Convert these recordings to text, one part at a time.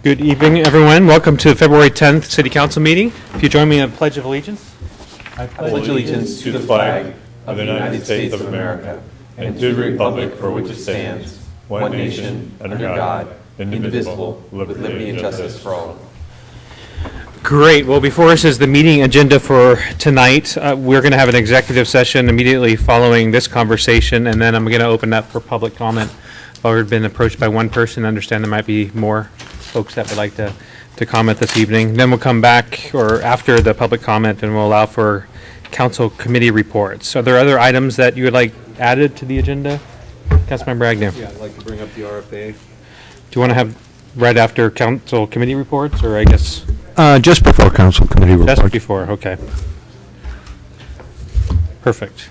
Good evening, everyone. Welcome to the February 10th City Council meeting. If you join me in a Pledge of Allegiance. I pledge allegiance to the flag of the United States of America and to the republic for which it stands, one nation, under God, indivisible, with liberty and justice for all. Great. Well, before us is the meeting agenda for tonight. We're going to have an executive session immediately following this conversation, and then I'm going to open up for public comment. I've already been approached by one person. I understand there might be more folks that would like to comment this evening. Then we'll come back or after the public comment and we'll allow for council committee reports. Are there other items that you would like added to the agenda? Councilmember Agnew. Yeah, I'd like to bring up the RFA. Do you want to have right after council committee reports, or I guess? Just before council committee reports. Just before, okay. Perfect.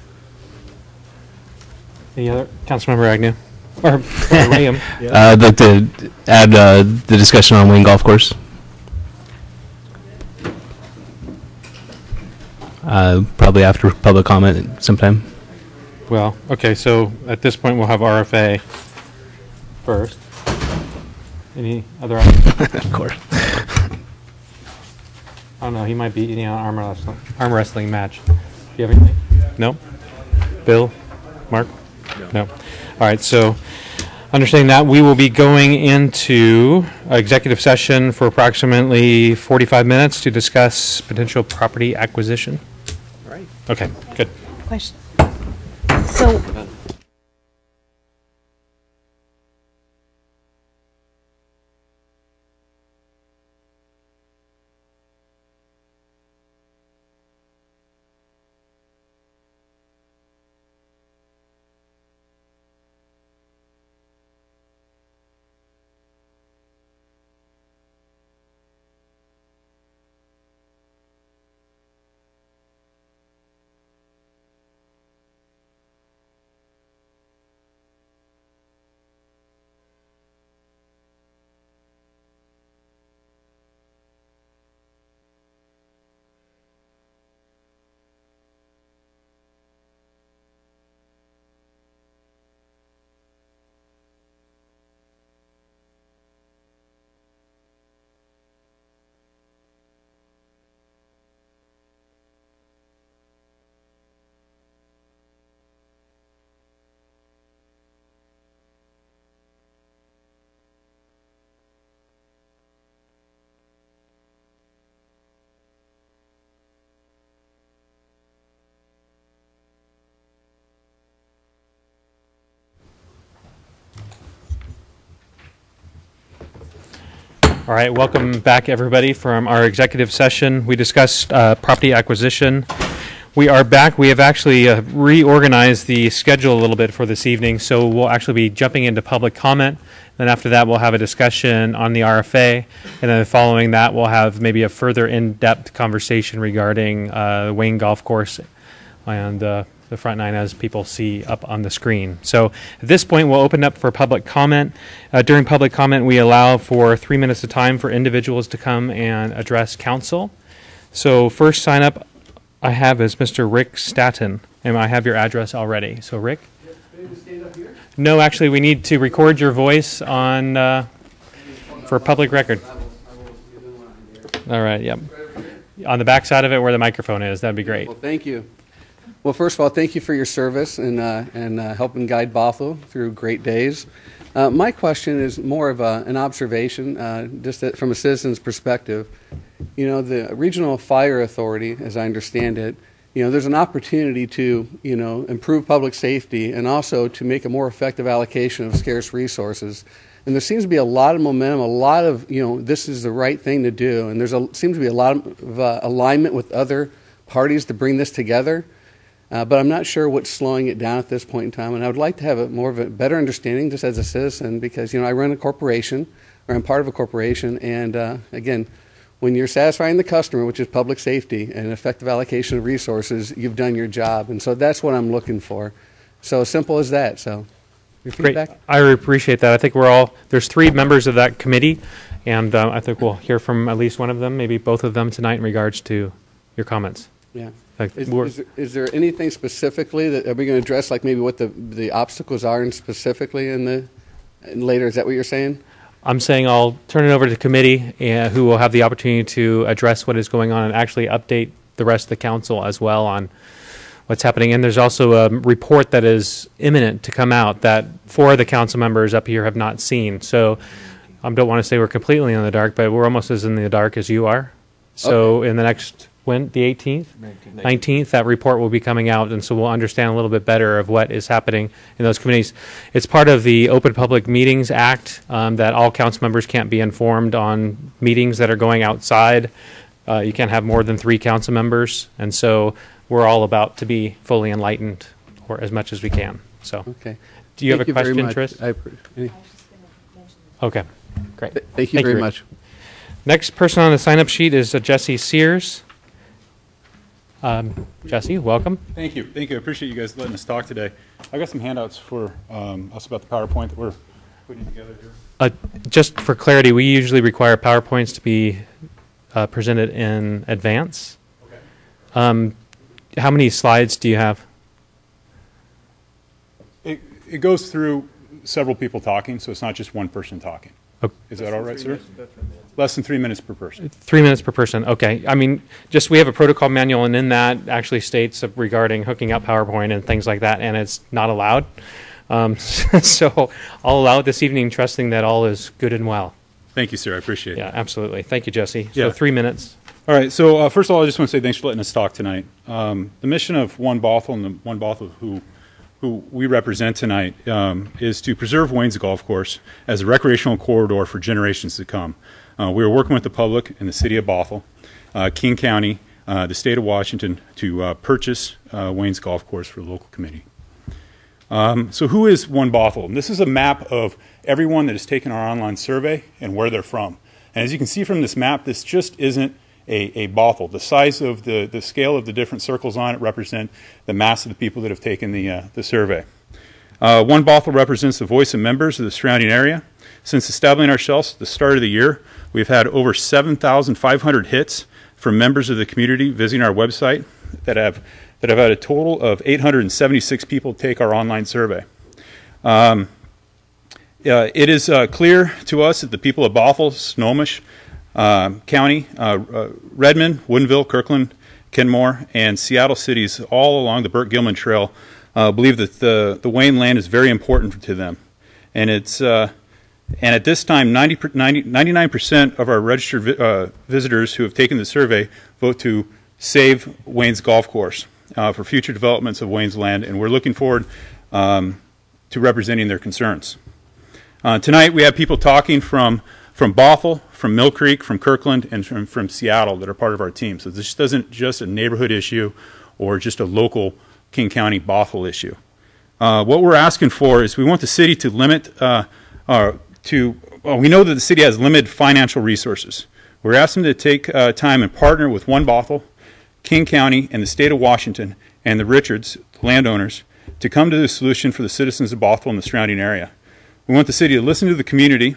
Any other? Councilmember Agnew? Or Liam? I'd like to add the discussion on Wayne Golf Course. Probably after public comment sometime. Well, okay, so at this point we'll have RFA first. Any other items? Of course. I don't know, he might be eating an arm wrestling match. Do you have anything? No? Bill? Mark? No. All right, so understanding that, we will be going into executive session for approximately 45 minutes to discuss potential property acquisition. All right. Okay, good. Question. So, All right, welcome back, everybody, from our executive session. We discussed property acquisition. We are back. We have actually reorganized the schedule a little bit for this evening, so we'll actually be jumping into public comment. Then after that, we'll have a discussion on the RFA, and then following that, we'll have maybe a further in-depth conversation regarding Wayne Golf Course and the front nine as people see up on the screen. So at this point, we'll open up for public comment. During public comment, we allow for 3 minutes of time for individuals to come and address council. So first sign up I have is Mr. Rick Staton, and I have your address already. So Rick? Stand up here? No, actually, we need to record your voice on for public record. All right, yep. On the back side of it where the microphone is, that'd be great. Well, thank you. Well, first of all, thank you for your service and helping guide Bothell through great days. My question is more of an observation, just from a citizen's perspective. You know, the Regional Fire Authority, as I understand it, you know, there's an opportunity to, you know, improve public safety and also to make a more effective allocation of scarce resources. And there seems to be a lot of momentum, a lot of, you know, this is the right thing to do. And seems to be a lot of alignment with other parties to bring this together. But I'm not sure what's slowing it down at this point in time. And I would like to have more of a better understanding just as a citizen because, you know, I run a corporation or I'm part of a corporation. And, again, when you're satisfying the customer, which is public safety and effective allocation of resources, you've done your job. And so that's what I'm looking for. So simple as that. So your feedback? Great. I appreciate that. I think there's 3 members of that committee. And I think we'll hear from at least one of them, maybe both of them tonight in regards to your comments. Yeah. Like, Is there anything specifically that are we going to address, like maybe what the obstacles are and specifically in later? Is that what you're saying? I'm saying I'll turn it over to the committee, who will have the opportunity to address what is going on and actually update the rest of the council as well on what's happening. And there's also a report that is imminent to come out that 4 of the council members up here have not seen. So I don't want to say we're completely in the dark, but we're almost as in the dark as you are. So in the next, when, the 18th? 19th, that report will be coming out, and so we'll understand a little bit better of what is happening in those committees. It's part of the Open Public Meetings Act that all council members can't be informed on meetings that are going outside. You can't have more than 3 council members, and so we're all about to be fully enlightened, or as much as we can. So, Okay. do you have a question, very Tris? much. Okay, great. Thank you very Rick. much. Next person on the sign-up sheet is Jesse Sears. Jesse, welcome. Thank you. Thank you. I appreciate you guys letting us talk today. I got some handouts for us about the PowerPoint that we're putting together here. Just for clarity, we usually require PowerPoints to be presented in advance. Okay. How many slides do you have? It goes through several people talking, so it's not just one person talking. Okay. Is that all right, sir? Less than 3 minutes per person. 3 minutes per person. Okay. I mean, just we have a protocol manual, and in that actually states regarding hooking up PowerPoint and things like that, and it's not allowed. So I'll allow it this evening, trusting that all is good and well. Thank you, sir. I appreciate it. Yeah, absolutely. Thank you, Jesse. Yeah. So 3 minutes. All right. So first of all, I just want to say thanks for letting us talk tonight. The mission of One Bothell and the One Bothell who we represent tonight is to preserve Wayne's Golf Course as a recreational corridor for generations to come. We are working with the public in the city of Bothell, King County, the state of Washington to purchase Wayne's Golf Course for the local committee. So who is One Bothell? And this is a map of everyone that has taken our online survey and where they're from. And as you can see from this map, this just isn't a Bothell. The size of the scale of the different circles on it represent the mass of the people that have taken the survey. One Bothell represents the voice of members of the surrounding area. Since establishing ourselves at the start of the year, we've had over 7,500 hits from members of the community visiting our website that have had a total of 876 people take our online survey. It is clear to us that the people of Bothell, Snohomish County, Redmond, Woodinville, Kirkland, Kenmore, and Seattle cities all along the Burke-Gilman Trail believe that the Wayne land is very important to them. And it's and at this time, 99% of our registered visitors who have taken the survey vote to save Wayne's Golf Course for future developments of Wayne's land, and we're looking forward to representing their concerns. Tonight we have people talking from Bothell, from Mill Creek, from Kirkland, and from Seattle that are part of our team. So this isn't just a neighborhood issue or just a local King County Bothell issue. What we're asking for is we want the city to limit we know that the city has limited financial resources. We're asking them to take time and partner with One Bothell, King County, and the state of Washington, and the Richards, the landowners, to come to the solution for the citizens of Bothell and the surrounding area. We want the city to listen to the community.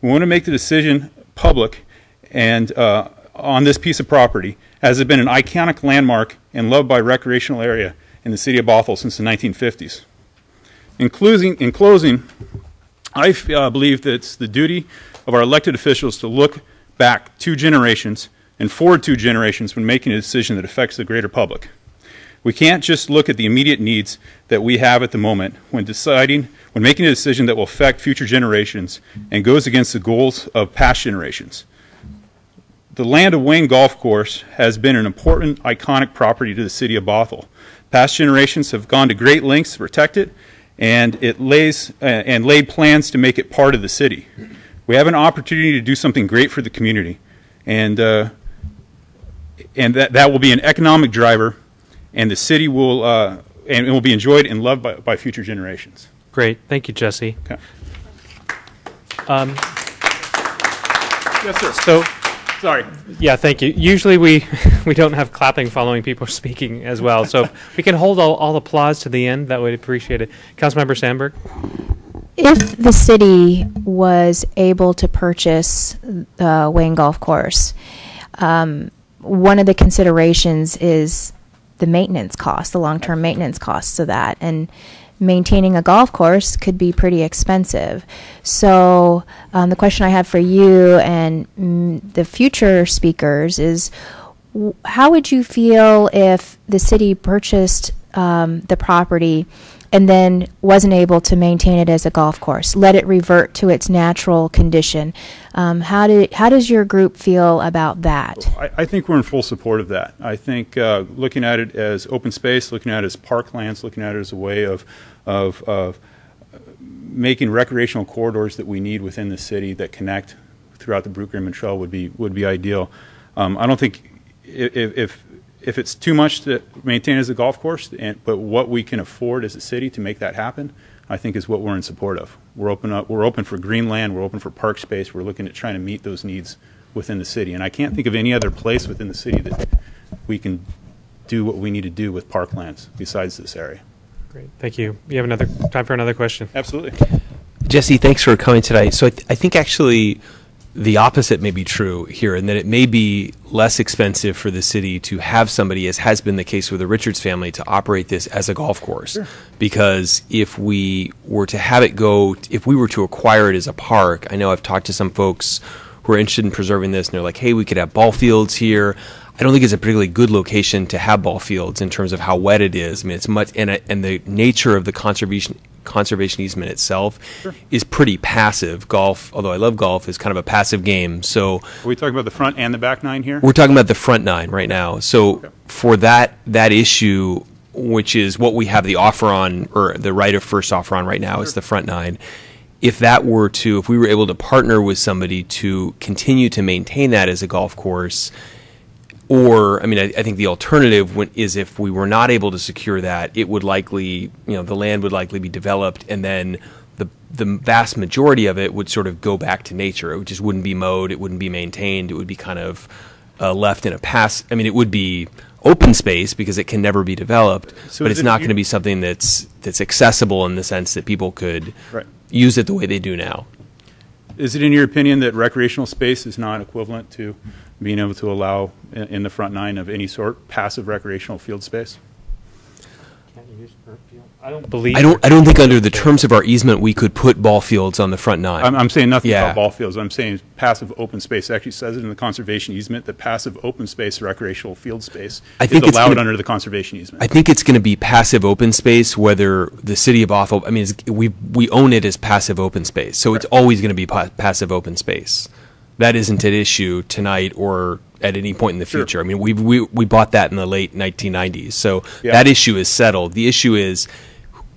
We want to make the decision public and on this piece of property, as it's been an iconic landmark and loved by recreational area in the city of Bothell since the 1950s. In closing, I believe that it's the duty of our elected officials to look back 2 generations and forward 2 generations when making a decision that affects the greater public. We can't just look at the immediate needs that we have at the moment when making a decision that will affect future generations and goes against the goals of past generations. The land of Wayne Golf Course has been an important, iconic property to the city of Bothell. Past generations have gone to great lengths to protect it, and it laid plans to make it part of the city. We have an opportunity to do something great for the community, and that will be an economic driver, and the city will and it will be enjoyed and loved by future generations. Great. Thank you, Jesse. Okay. Yes, sir. So, Sorry. yeah, thank you. Usually we don't have clapping following people speaking as well. So if we can hold all applause to the end, that would appreciate it. Councilmember Sandberg? if the city was able to purchase the Wayne Golf Course, one of the considerations is the maintenance costs, the long-term maintenance costs of that. And maintaining a golf course could be pretty expensive. So the question I have for you and the future speakers is, how would you feel if the city purchased the property and then wasn't able to maintain it as a golf course, let it revert to its natural condition? How does your group feel about that? I think we're in full support of that. I think looking at it as open space, looking at it as parklands, looking at it as a way of making recreational corridors that we need within the city that connect throughout the Brook-Greenman Trail would be ideal. I don't think if it's too much to maintain as a golf course, but what we can afford as a city to make that happen, I think is what we're in support of. We're open for green land, we're open for park space, we're looking at trying to meet those needs within the city. And I can't think of any other place within the city that we can do what we need to do with parklands besides this area. Great, thank you. You have time for another question? Absolutely. Jesse, thanks for coming today. So I think actually the opposite may be true here, and that it may be less expensive for the city to have somebody, as has been the case with the Richards family, to operate this as a golf course. Sure. Because if we were to have it go, if we were to acquire it as a park, I know I've talked to some folks who are interested in preserving this, and they're like, hey, we could have ball fields here. I don't think it's a particularly good location to have ball fields in terms of how wet it is. I mean, it's much, and the nature of the conservation easement itself is pretty passive. Golf, although I love golf, is kind of a passive game. So, are we talking about the front and the back nine here? We're talking about the front nine right now. So, for that issue, which is what we have the offer on, or the right of first offer on right now, is the front nine. If we were able to partner with somebody to continue to maintain that as a golf course. Or, I mean, I think the alternative is if we were not able to secure that, it would likely, the land would likely be developed, and then the vast majority of it would sort of go back to nature. It just wouldn't be mowed, it wouldn't be maintained, it would be kind of left in a it would be open space because it can never be developed, but it's not going to be something that's accessible in the sense that people could use it the way they do now. Is it in your opinion that recreational space is not equivalent to being able to allow in the front nine of any sort passive recreational field space? I don't believe. I don't think under the terms of our easement we could put ball fields on the front nine. I'm saying nothing about ball fields. I'm saying passive open space. It actually says it in the conservation easement that passive open space recreational field space is allowed under the conservation easement. I think it's going to be passive open space whether the city of Bothell, I mean, we own it as passive open space, so it's always going to be passive open space. That isn't an issue tonight or at any point in the future. I mean, we bought that in the late 1990s, so that issue is settled. The issue is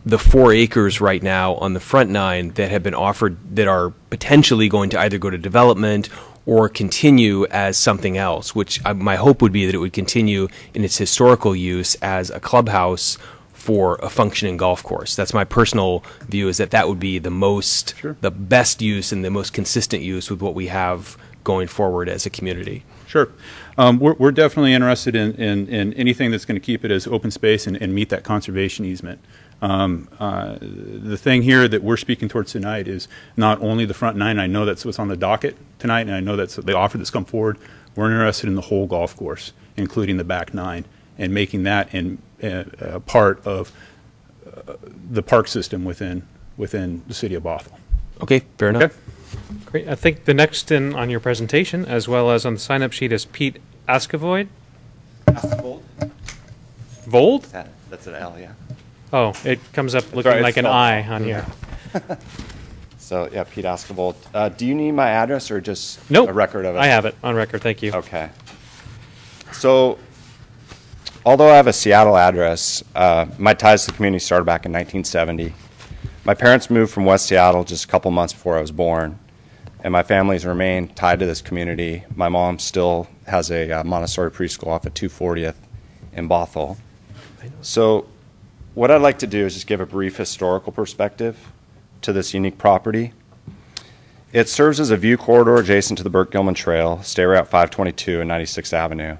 the 4 acres right now on the front nine that have been offered that are potentially going to either go to development or continue as something else, which my hope would be that it would continue in its historical use as a clubhouse for a functioning golf course. That's my personal view, is that would be the best use and the most consistent use with what we have going forward as a community. Sure. We're definitely interested in anything that's going to keep it as open space and meet that conservation easement. The thing here that we're speaking towards tonight is not only the front nine. I know that's what's on the docket tonight, and I know that's the offer that's come forward. We're interested in the whole golf course, including the back nine, and making that a part of the park system within the city of Bothell. Okay, fair enough. Great. I think the next in on your presentation, as well as on the sign-up sheet, is Pete Askavold. Askavold. Vold? That's an L, yeah. Oh, it comes up looking like an I on here. So, yeah, Pete Askavold. Do you need my address or just a record of it? I have it on record. Thank you. Okay. So, although I have a Seattle address, my ties to the community started back in 1970. My parents moved from West Seattle just a couple months before I was born, and my family's remained tied to this community. My mom still has a Montessori preschool off at 240th in Bothell. So what I'd like to do is just give a brief historical perspective to this unique property. It serves as a view corridor adjacent to the Burke-Gilman Trail, State Route 522 and 96th Avenue.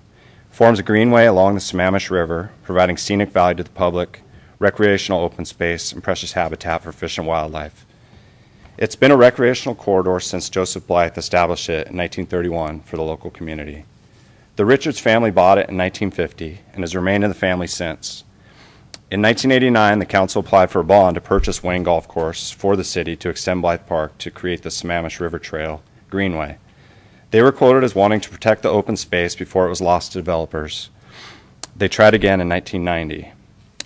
Forms a greenway along the Sammamish River, providing scenic value to the public, recreational open space, and precious habitat for fish and wildlife. It's been a recreational corridor since Joseph Blythe established it in 1931 for the local community. The Richards family bought it in 1950 and has remained in the family since. In 1989, the council applied for a bond to purchase Wayne Golf Course for the city to extend Blythe Park to create the Sammamish River Trail Greenway. They were quoted as wanting to protect the open space before it was lost to developers. They tried again in 1990.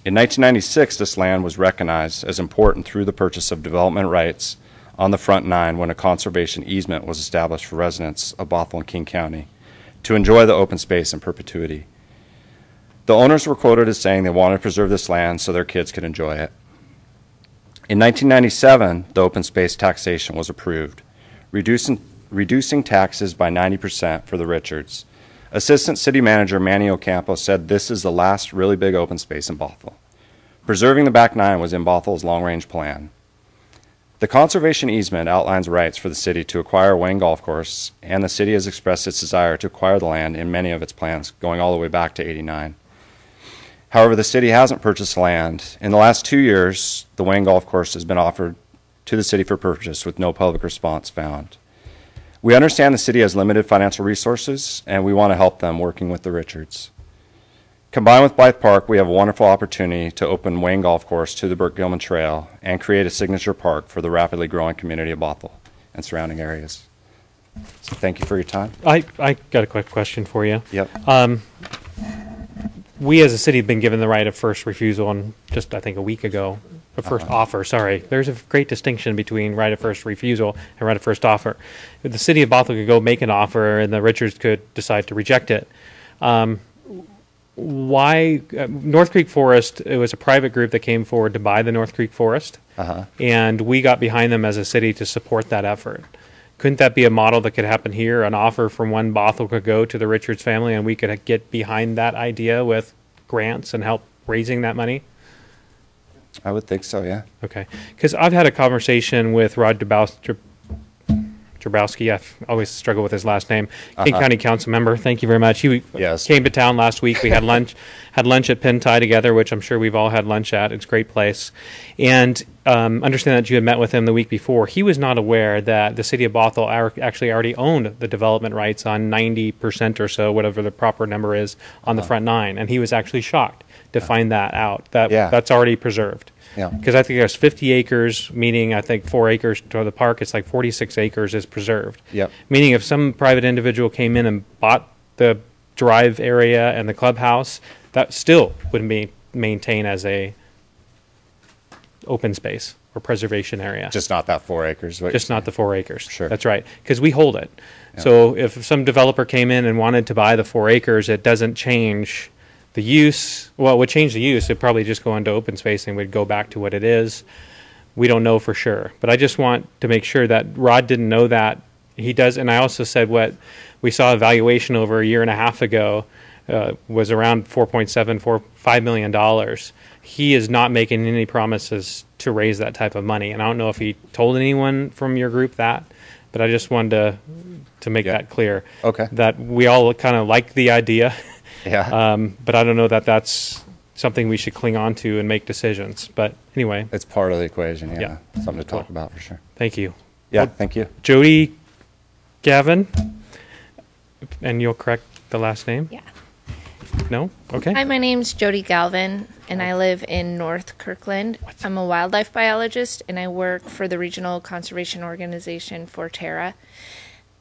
In 1996, this land was recognized as important through the purchase of development rights on the Front Nine when a conservation easement was established for residents of Bothell and King County to enjoy the open space in perpetuity. The owners were quoted as saying they wanted to preserve this land so their kids could enjoy it. In 1997, the open space taxation was approved, reducing taxes by 90% for the Richards. Assistant City Manager Manny Ocampo said this is the last really big open space in Bothell. Preserving the back nine was in Bothell's long-range plan. The conservation easement outlines rights for the city to acquire Wayne Golf Course, and the city has expressed its desire to acquire the land in many of its plans, going all the way back to '89. However, the city hasn't purchased land. In the last 2 years, the Wayne Golf Course has been offered to the city for purchase with no public response found. We understand the city has limited financial resources, and we want to help them working with the Richards. Combined with Blythe Park, we have a wonderful opportunity to open Wayne Golf Course to the Burke-Gilman Trail and create a signature park for the rapidly growing community of Bothell and surrounding areas. So thank you for your time. I got a quick question for you. Yep. We as a city have been given the right of first refusal on just, I think, a week ago. The first offer, sorry. There's a great distinction between right of first refusal and right of first offer. The city of Bothell could go make an offer and the Richards could decide to reject it. Why North Creek Forest, it was a private group that came forward to buy the North Creek Forest, and we got behind them as a city to support that effort. Couldn't that be a model that could happen here? An offer from one Bothell could go to the Richards family and we could get behind that idea with grants and help raising that money? I would think so, yeah. Okay. Because I've had a conversation with Rod Drabowski. I always struggle with his last name. King County Council member. Thank you very much. He came to town last week. We had lunch at Penn Thai together, which I'm sure we've all had lunch at. It's a great place. And understand that you had met with him the week before. He was not aware that the city of Bothell actually already owned the development rights on 90% or so, whatever the proper number is, on the Front Nine. And he was actually shocked to find that out. That's already preserved. Yeah. Because I think there's 50 acres, meaning I think 4 acres to the park. It's like 46 acres is preserved. Yep. Meaning if some private individual came in and bought the drive area and the clubhouse, that still would be maintained as a open space or preservation area. Just not that 4 acres. Just not the 4 acres. Sure. That's right. Because we hold it. Yeah. So if some developer came in and wanted to buy the 4 acres, it doesn't change the use. Well, it would change the use. It'd probably just go into open space and would go back to what it is. We don't know for sure. But I just want to make sure that Rod didn't know that. He does. And I also said what we saw a valuation over a year and a half ago was around $5 million. He is not making any promises to raise that type of money. And I don't know if he told anyone from your group that, but I just wanted to make that clear. Okay. That we all kind of like the idea. Yeah. But I don't know that that's something we should cling on to and make decisions. But anyway. It's part of the equation, Yeah. Something to talk about for sure. Thank you. Yeah, thank you. Jody Gavin, and you'll correct the last name? Yeah. No? Okay. Hi, my name's Jody Galvin, and I live in North Kirkland. I'm a wildlife biologist, and I work for the Regional Conservation Organization Forterra.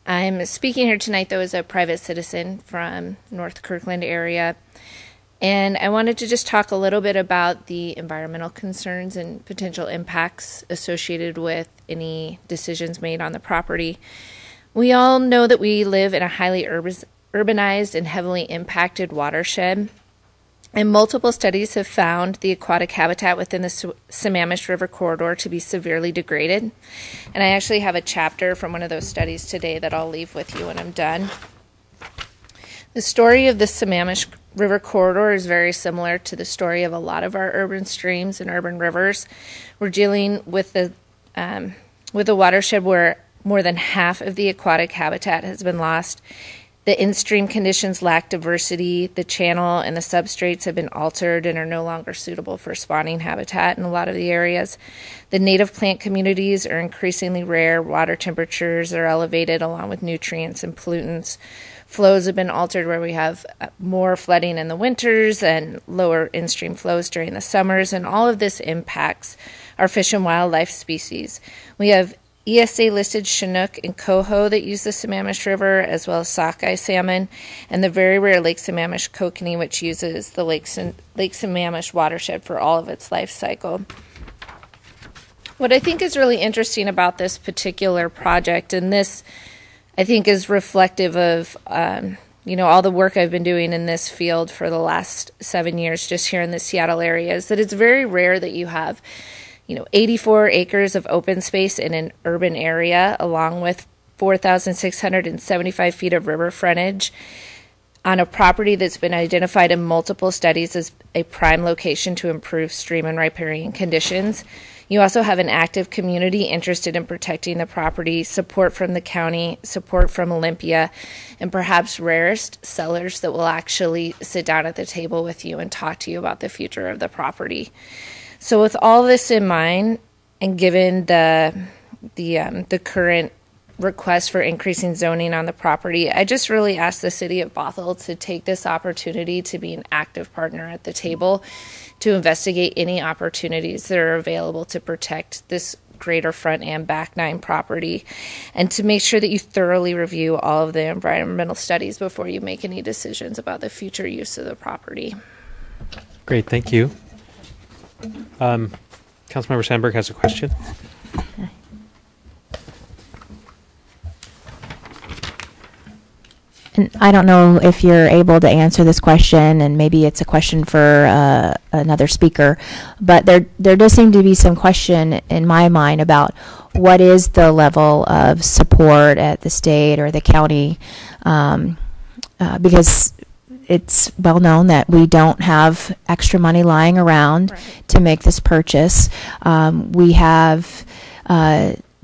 I'm speaking here tonight, though, as a private citizen from North Kirkland area, and I wanted to just talk a little bit about the environmental concerns and potential impacts associated with any decisions made on the property. We all know that we live in a highly urbanized and heavily impacted watershed, and multiple studies have found the aquatic habitat within the Sammamish River corridor to be severely degraded. And I actually have a chapter from one of those studies today that I'll leave with you when I'm done. The story of the Sammamish River corridor is very similar to the story of a lot of our urban streams and urban rivers. We're dealing with a watershed where more than half of the aquatic habitat has been lost. The in-stream conditions lack diversity. The channel and the substrates have been altered and are no longer suitable for spawning habitat in a lot of the areas. The native plant communities are increasingly rare. Water temperatures are elevated along with nutrients and pollutants. flows have been altered where we have more flooding in the winters and lower in-stream flows during the summers, and all of this impacts our fish and wildlife species. We have ESA-listed Chinook and coho that use the Sammamish River, as well as sockeye salmon, and the very rare Lake Sammamish kokanee, which uses the Lake Sammamish watershed for all of its life cycle. What I think is really interesting about this particular project, and this I think is reflective of all the work I've been doing in this field for the last 7 years just here in the Seattle area, is that it's very rare that you have 84 acres of open space in an urban area, along with 4,675 feet of river frontage on a property that's been identified in multiple studies as a prime location to improve stream and riparian conditions. You also have an active community interested in protecting the property, support from the county, support from Olympia, and perhaps rarest, sellers that will actually sit down at the table with you and talk to you about the future of the property. So with all this in mind, and given the current request for increasing zoning on the property, I just really ask the city of Bothell to take this opportunity to be an active partner at the table, to investigate any opportunities that are available to protect this greater front and back 9 property, and to make sure that you thoroughly review all of the environmental studies before you make any decisions about the future use of the property. Great, thank you. Councilmember Sandberg has a question. And I don't know if you're able to answer this question, and maybe it's a question for another speaker, but there does seem to be some question in my mind about what is the level of support at the state or the county, because it's well known that we don't have extra money lying around to make this purchase. We have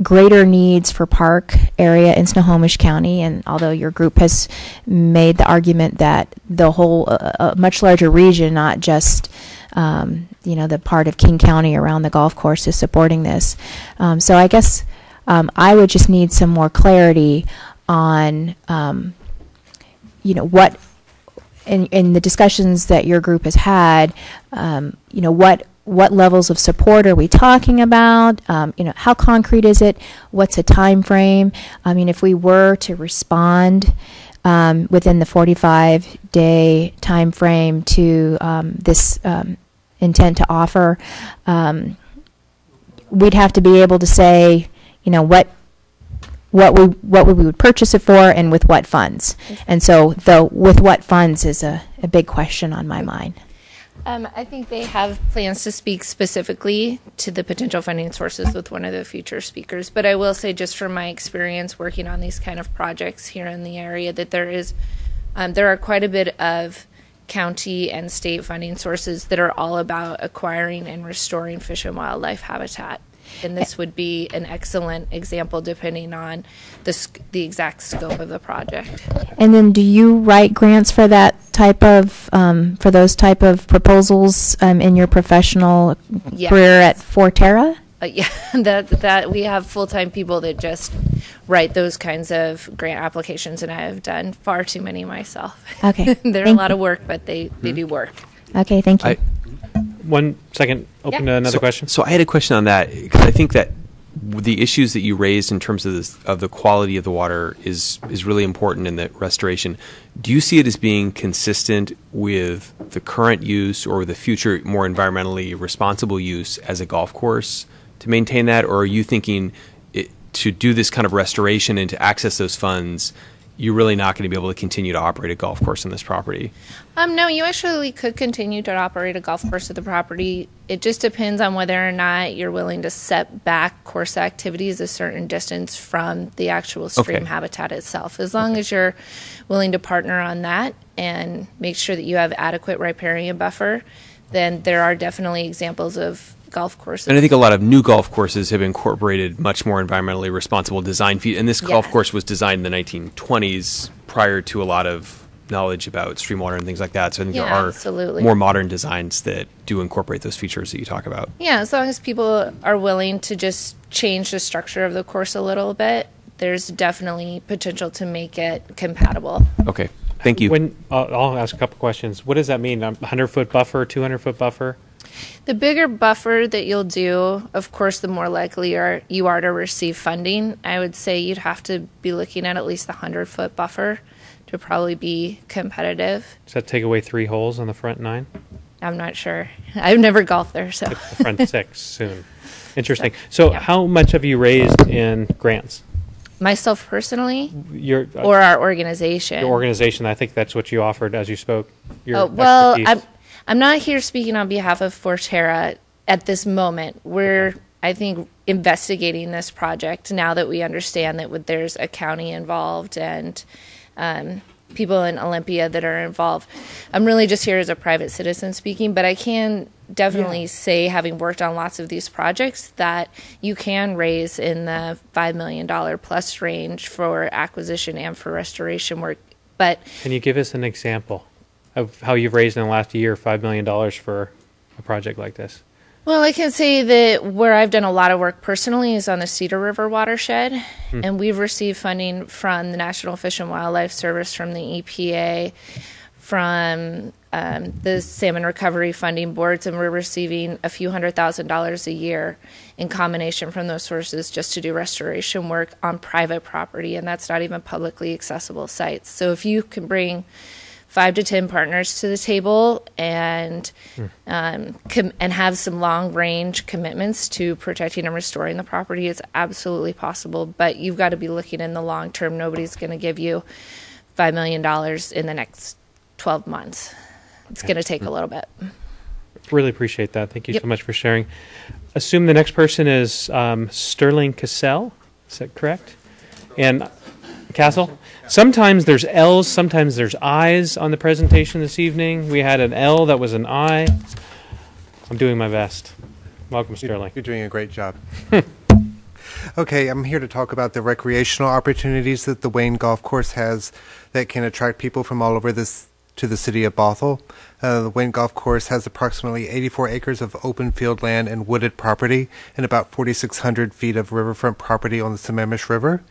greater needs for park area in Snohomish County, and although your group has made the argument that the whole much larger region, not just the part of King County around the golf course, is supporting this. So I guess I would just need some more clarity on what in the discussions that your group has had, what levels of support are we talking about? How concrete is it? What's a time frame? I mean, if we were to respond within the 45-day time frame to this intent to offer, we'd have to be able to say, what we would purchase it for and with what funds. And so the with what funds is a big question on my mind. I think they have plans to speak specifically to the potential funding sources with one of the future speakers. But I will say, just from my experience working on these kind of projects here in the area, that there are quite a bit of county and state funding sources that are all about acquiring and restoring fish and wildlife habitat. And this would be an excellent example, depending on the exact scope of the project. And then, do you write grants for that type of for those type of proposals in your professional career at Forterra? Yeah, that we have full-time people that just write those kinds of grant applications, and I have done far too many myself. Okay, they're a lot of work, but they do work. Okay, thank you. 1 second, open to another question. So I had a question on that, because I think that the issues that you raised in terms of the quality of the water is really important in the restoration. Do you see it as being consistent with the current use or the future more environmentally responsible use as a golf course to maintain that, or are you thinking to do this kind of restoration and to access those funds, you're really not going to be able to continue to operate a golf course on this property? No, you actually could continue to operate a golf course at the property. It just depends on whether or not you're willing to set back course activities a certain distance from the actual stream habitat itself. As long as you're willing to partner on that and make sure that you have adequate riparian buffer, then there are definitely examples of golf courses. And I think a lot of new golf courses have incorporated much more environmentally responsible design features. And this golf course was designed in the 1920s prior to a lot of knowledge about stream water and things like that. So I think there are more modern designs that do incorporate those features that you talk about. Yeah, as long as people are willing to just change the structure of the course a little bit, there's definitely potential to make it compatible. Okay, thank you. I'll ask a couple questions. What does that mean? 100-foot buffer, 200-foot buffer? The bigger buffer that you'll do, of course, the more likely you are to receive funding. I would say you'd have to be looking at least the 100-foot buffer to probably be competitive. Does that take away 3 holes on the front 9? I'm not sure. I've never golfed there, so. The front 6 soon. Interesting. So yeah. How much have you raised in grants? Myself personally, Your or our organization? Your organization. I think that's what you offered as you spoke. Your well, expertise. I'm not here speaking on behalf of Forterra at this moment. We're, I think, investigating this project now that we understand that there's a county involved and people in Olympia that are involved. I'm really just here as a private citizen speaking, but I can definitely say, having worked on lots of these projects, that you can raise in the $5 million plus range for acquisition and for restoration work. But can you give us an example of how you've raised in the last year $5 million for a project like this? Well, I can say that where I've done a lot of work personally is on the Cedar River watershed, and we've received funding from the National Fish and Wildlife Service, from the EPA, from the Salmon Recovery Funding Boards, and we're receiving a few $100,000s a year in combination from those sources just to do restoration work on private property, and that's not even publicly accessible sites. So if you can bring 5 to 10 partners to the table and have some long-range commitments to protecting and restoring the property, it's absolutely possible. But you've got to be looking in the long term. Nobody's going to give you $5 million in the next 12 months. It's going to take a little bit. Really appreciate that. Thank you so much for sharing. Assume the next person is Sterling Cassell. Is that correct? And Castle? Sometimes there's L's, sometimes there's I's on the presentation this evening. We had an L that was an I. I'm doing my best. Welcome, Sterling. You're doing a great job. Okay, I'm here to talk about the recreational opportunities that the Wayne Golf Course has that can attract people from all over to the city of Bothell. The Wayne Golf Course has approximately 84 acres of open field land and wooded property and about 4,600 feet of riverfront property on the Sammamish River.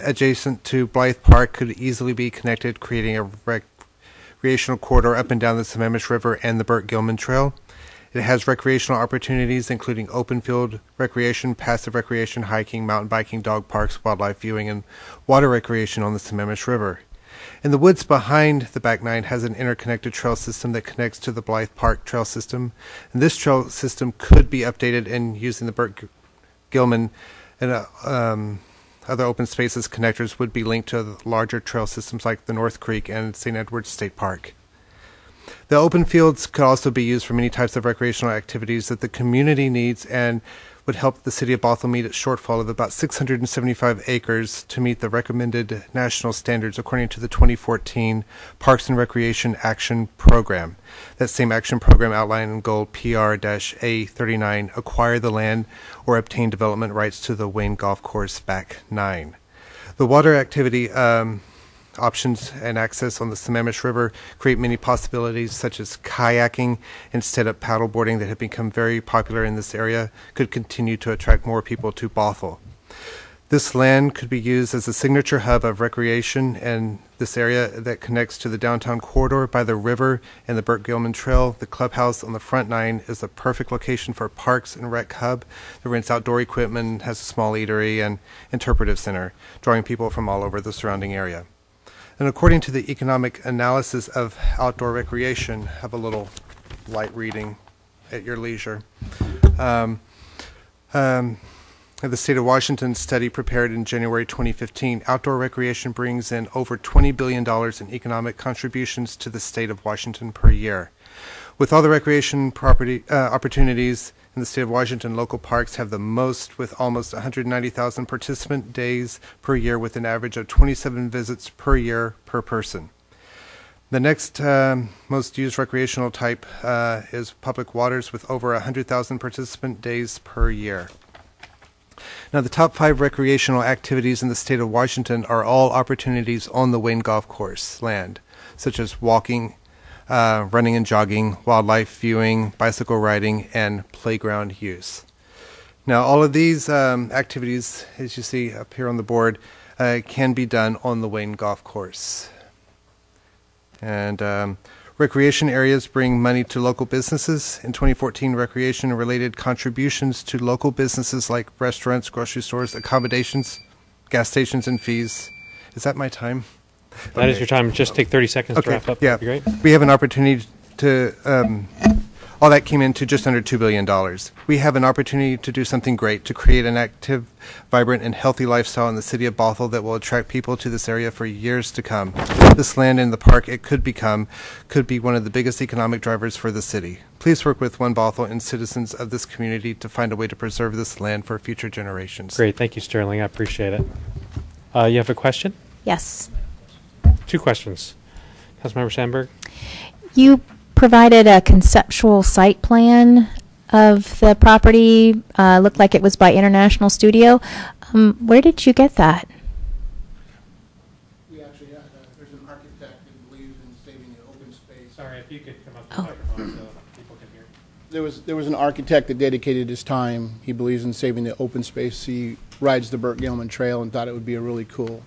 Adjacent to Blythe Park could easily be connected, creating a recreational corridor up and down the Sammamish River and the Burt-Gilman Trail. It has recreational opportunities including open field recreation, passive recreation, hiking, mountain biking, dog parks, wildlife viewing, and water recreation on the Sammamish River. In the woods behind the back 9 has an interconnected trail system that connects to the Blythe Park trail system. And this trail system could be updated and using the Burt-Gilman and other open spaces connectors would be linked to larger trail systems like the North Creek and St. Edward's State Park. The open fields could also be used for many types of recreational activities that the community needs and would help the city of Bothell meet its shortfall of about 675 acres to meet the recommended national standards according to the 2014 Parks and Recreation Action Program. That same action program outlined in goal PR-A39, acquire the land or obtain development rights to the Wayne Golf Course back 9. The water activity options and access on the Sammamish River create many possibilities, such as kayaking and stand-up paddleboarding that have become very popular in this area, could continue to attract more people to Bothell. This land could be used as a signature hub of recreation in this area that connects to the downtown corridor by the river and the Burt-Gilman Trail. The clubhouse on the front 9 is the perfect location for parks and rec hub. It rents outdoor equipment, has a small eatery and interpretive center, drawing people from all over the surrounding area. And according to the economic analysis of outdoor recreation, have a little light reading at your leisure. The State of Washington study prepared in January 2015, outdoor recreation brings in over $20 billion in economic contributions to the state of Washington per year. With all the recreation opportunities in the state of Washington, local parks have the most, with almost 190,000 participant days per year with an average of 27 visits per year per person. The next most used recreational type is public waters with over 100,000 participant days per year. Now, the top 5 recreational activities in the state of Washington are all opportunities on the Wayne Golf Course land, such as walking, running and jogging, wildlife viewing, bicycle riding, and playground use. Now, all of these activities, as you see up here on the board, can be done on the Wayne Golf Course. And recreation areas bring money to local businesses. In 2014, recreation and related contributions to local businesses like restaurants, grocery stores, accommodations, gas stations, and fees. Is that my time? That is your time. Just take 30 seconds to wrap up. Yeah. That'd be great. We have an opportunity to, all that came into just under $2 billion. We have an opportunity to do something great, to create an active, vibrant, and healthy lifestyle in the city of Bothell that will attract people to this area for years to come. This land in the park, it could be one of the biggest economic drivers for the city. Please work with One Bothell and citizens of this community to find a way to preserve this land for future generations. Great. Thank you, Sterling. I appreciate it. You have a question? Yes. 2 questions. Councilmember Sandberg? You provided a conceptual site plan of the property. Looked like it was by International Studio. Where did you get that? We actually had, there's an architect that believes in saving the open space. Sorry, if you could come up to the microphone so people can hear. There was an architect that dedicated his time. He believes in saving the open space. He rides the Burt Gilman Trail and thought it would be a really cool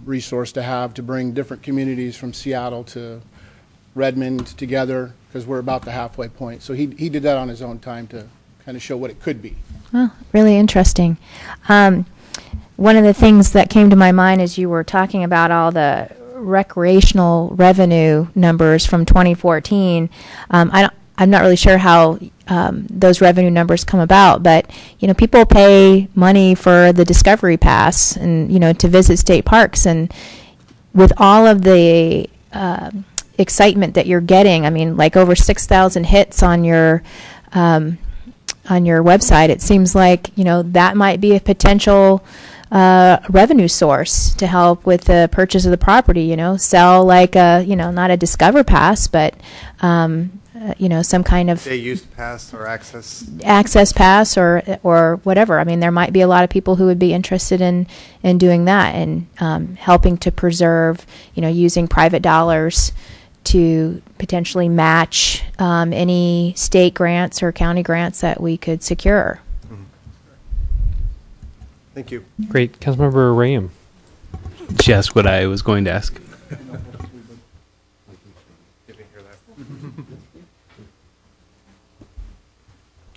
resource to have to bring different communities from Seattle to Redmond together, because we're about the halfway point. So he did that on his own time to kind of show what it could be. Oh, really interesting. One of the things that came to my mind as you were talking about all the recreational revenue numbers from 2014, I'm not really sure how those revenue numbers come about, but people pay money for the Discovery Pass and to visit state parks, and with all of the excitement that you're getting, I mean, like over 6,000 hits on your website, it seems like that might be a potential revenue source to help with the purchase of the property. Sell like a not a Discover Pass, but some kind of Day use pass or access pass or whatever. I mean, there might be a lot of people who would be interested in doing that and helping to preserve, using private dollars to potentially match any state grants or county grants that we could secure. Mm-hmm. Thank you. Great. Councilmember Rayam. She asked what I was going to ask.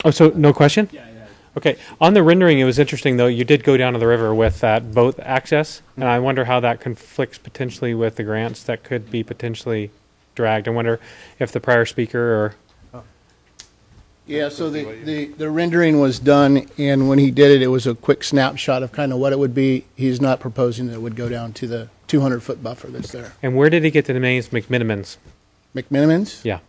Oh, so no question? Yeah. Okay. On the rendering, it was interesting, though. You did go down to the river with that boat access, and I wonder how that conflicts potentially with the grants that could be potentially dragged. I wonder if the prior speaker or... Yeah, so the rendering was done, and when he did it, it was a quick snapshot of kind of what it would be. He's not proposing that it would go down to the 200-foot buffer that's there. And where did he get the names McMinimans? McMinimans? Yeah.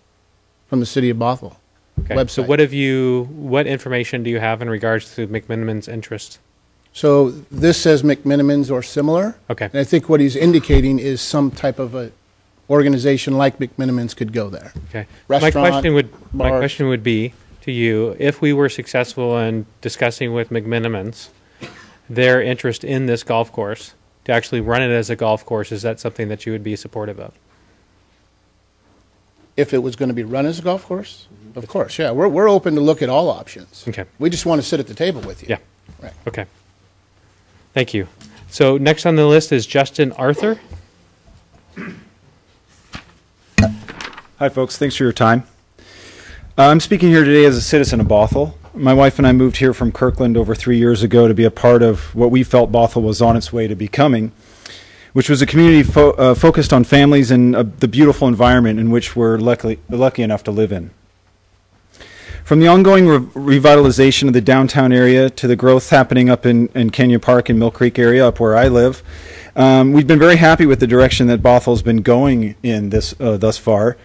From the city of Bothell. Okay. Website. So what information do you have in regards to McMinimans' interest? So this says McMinimans or similar. Okay. And I think what he's indicating is some type of a organization like McMinimans could go there. Okay. Restaurant, my question would be to you, if we were successful in discussing with McMinimans their interest in this golf course, to actually run it as a golf course, is that something that you would be supportive of? If it was going to be run as a golf course? Of course, yeah. We're open to look at all options. Okay. We just want to sit at the table with you. Yeah. Right. Okay. Thank you. So next on the list is Justin Arthur. Hi, folks. Thanks for your time. I'm speaking here today as a citizen of Bothell. My wife and I moved here from Kirkland over 3 years ago to be a part of what we felt Bothell was on its way to becoming, which was a community focused on families and the beautiful environment in which we're lucky enough to live in. From the ongoing revitalization of the downtown area to the growth happening up in Kenya Park and Mill Creek area, up where I live, we've been very happy with the direction that Bothell's been going in thus far.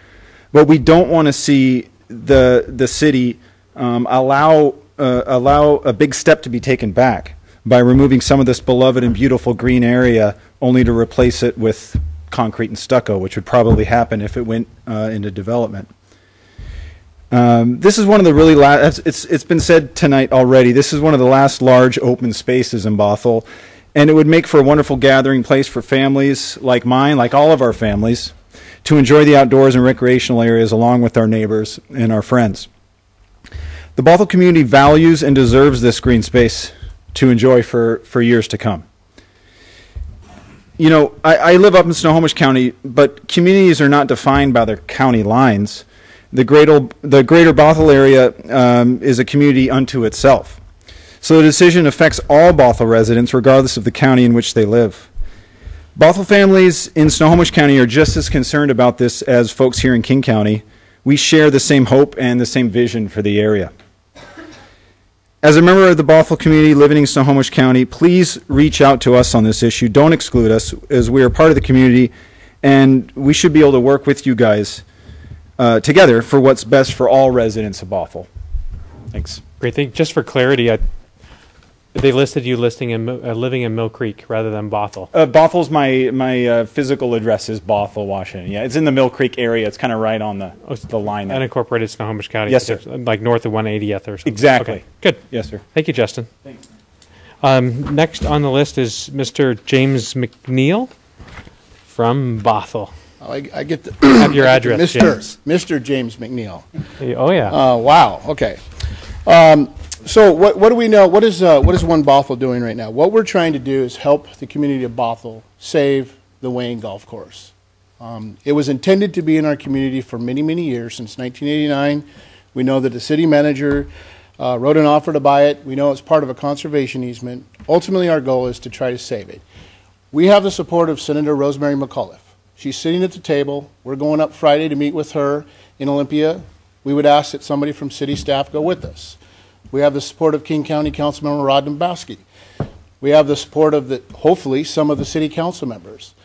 But we don't want to see the city allow a big step to be taken back by removing some of this beloved and beautiful green area, only to replace it with concrete and stucco, which would probably happen if it went into development. This is one of the really last, it's been said tonight already, this is one of the last large open spaces in Bothell, and it would make for a wonderful gathering place for families like mine, like all of our families, to enjoy the outdoors and recreational areas along with our neighbors and our friends. The Bothell community values and deserves this green space to enjoy for years to come. you know, I live up in Snohomish County, but communities are not defined by their county lines. The greater Bothell area is a community unto itself. So the decision affects all Bothell residents, regardless of the county in which they live. Bothell families in Snohomish County are just as concerned about this as folks here in King County. We share the same hope and the same vision for the area. As a member of the Bothell community living in Snohomish County, please reach out to us on this issue. Don't exclude us, as we are part of the community, and we should be able to work with you guys together for what's best for all residents of Bothell. Thanks. Great thing. Just for clarity, they listed you living in Mill Creek rather than Bothell. Bothell's my physical address is Bothell, Washington. Yeah, it's in the Mill Creek area. It's kind of right on the line there. Unincorporated Snohomish County. Yes, sir. Like north of 180th or something. Exactly. Okay, good. Yes, sir. Thank you, Justin. Thanks. Next on the list is Mr. James McNeil from Bothell. I get the Have your address, Mr. James McNeil. Oh yeah. Wow. Okay. So what do we know? What is One Bothell doing right now? What we're trying to do is help the community of Bothell save the Wayne Golf Course. It was intended to be in our community for many, many years, since 1989. We know that the city manager wrote an offer to buy it. We know it's part of a conservation easement. Ultimately, our goal is to try to save it. We have the support of Senator Rosemary McAuliffe. She's sitting at the table. We're going up Friday to meet with her in Olympia. We would ask that somebody from city staff go with us. We have the support of King County Councilmember Rod Dombrowski. We have the support of, hopefully, some of the city council members.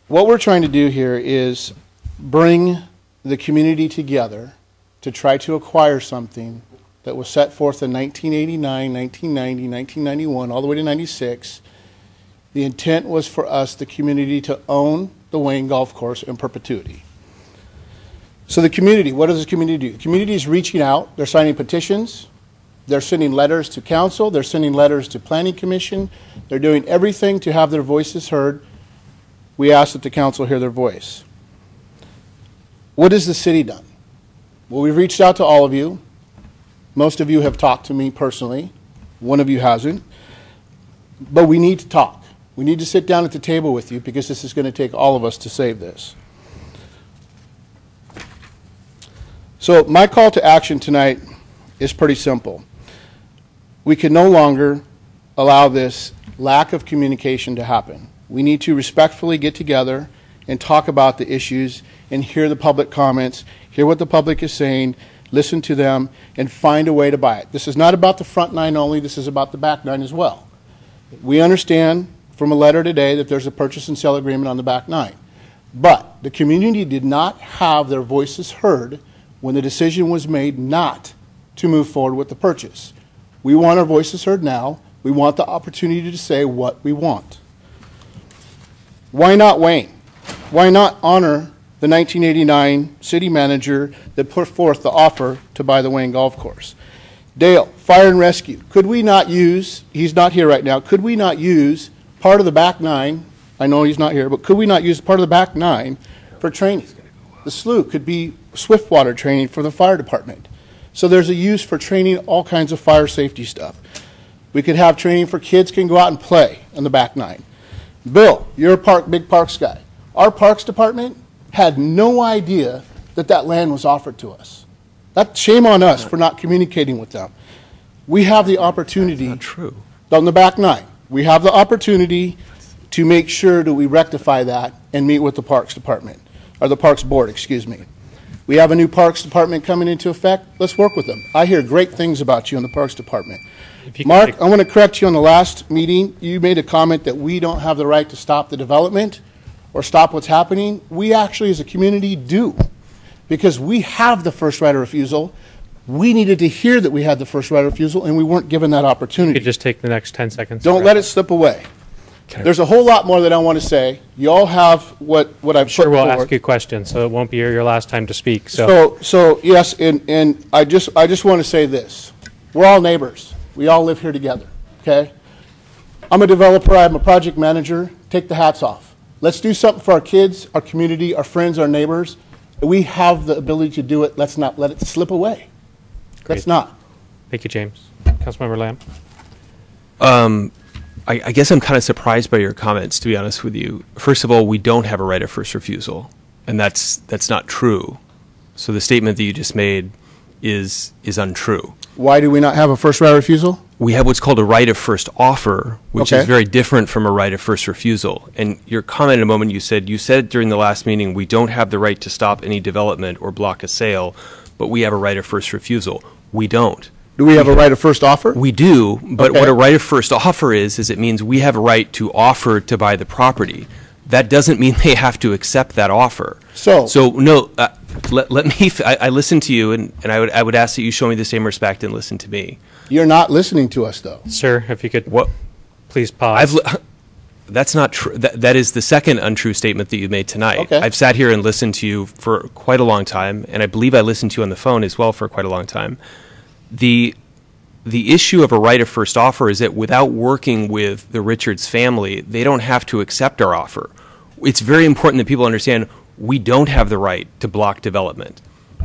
What we're trying to do here is bring the community together to try to acquire something that was set forth in 1989, 1990, 1991, all the way to 96. The intent was for us, the community, to own the Wayne Golf Course in perpetuity. So the community, what does the community do? The community is reaching out. They're signing petitions. They're sending letters to council. They're sending letters to planning commission. They're doing everything to have their voices heard. We ask that the council hear their voice. What has the city done? Well, we've reached out to all of you. Most of you have talked to me personally. One of you hasn't. But we need to talk. We need to sit down at the table with you, because this is going to take all of us to save this. So my call to action tonight is pretty simple. We can no longer allow this lack of communication to happen. We need to respectfully get together and talk about the issues and hear the public comments, hear what the public is saying, listen to them, and find a way to buy it. This is not about the front nine only. This is about the back nine as well. We understand from a letter today that there's a purchase and sale agreement on the back nine. But the community did not have their voices heard when the decision was made not to move forward with the purchase. We want our voices heard now. We want the opportunity to say what we want. Why not Wayne? Why not honor the 1989 city manager that put forth the offer to buy the Wayne Golf Course? Dale, Fire and Rescue, could we not use, he's not here right now, could we not use part of the back nine, I know he's not here, but could we not use part of the back nine for training? The slough could be swiftwater training for the fire department. So there's a use for training all kinds of fire safety stuff. We could have training for kids can go out and play on the back nine. Bill, you're a big parks guy. Our parks department had no idea that that land was offered to us. That's shame on us for not communicating with them. We have the opportunity. Not true. On the back nine, we have the opportunity to make sure that we rectify that and meet with the Parks Department, or the Parks Board, excuse me. We have a new Parks Department coming into effect. Let's work with them. I hear great things about you in the Parks Department. Mark, I want to correct you on the last meeting. You made a comment that we don't have the right to stop the development or stop what's happening. We actually, as a community, do, because we have the first right of refusal. We needed to hear that we had the first right of refusal, and we weren't given that opportunity. You could just take the next 10 seconds. Don't let it slip away. There's a whole lot more that I want to say. You all have what I've put Sure, we'll forward. ask you questions, so it won't be your last time to speak. So yes, and I just want to say this. We're all neighbors. We all live here together, okay? I'm a developer. I'm a project manager. Take the hats off. Let's do something for our kids, our community, our friends, our neighbors. We have the ability to do it. Let's not let it slip away. Let's not. Thank you, James. Councilmember Lamb. I guess I'm kind of surprised by your comments, to be honest with you. First of all, we don't have a right of first refusal, and that's not true. So the statement that you just made is untrue. Why do we not have a first right of refusal? We have what's called a right of first offer, which Okay. is very different from a right of first refusal. And your comment in a moment, you said during the last meeting, we don't have the right to stop any development or block a sale, but we have a right of first refusal. We don't. Do we have a right of first offer? We do, but Okay. what a right of first offer is it means we have a right to offer to buy the property. That doesn't mean they have to accept that offer. So No, let me, I listened to you, and I would ask that you show me the same respect and listen to me. you're not listening to us, though. Sir, if you could What? please pause. That's not true. That is the second untrue statement that you made tonight. Okay. I've sat here and listened to you for quite a long time, and I believe I listened to you on the phone as well for quite a long time. The issue of a right of first offer is that without working with the Richards family, they don't have to accept our offer. It's very important that people understand we don't have the right to block development.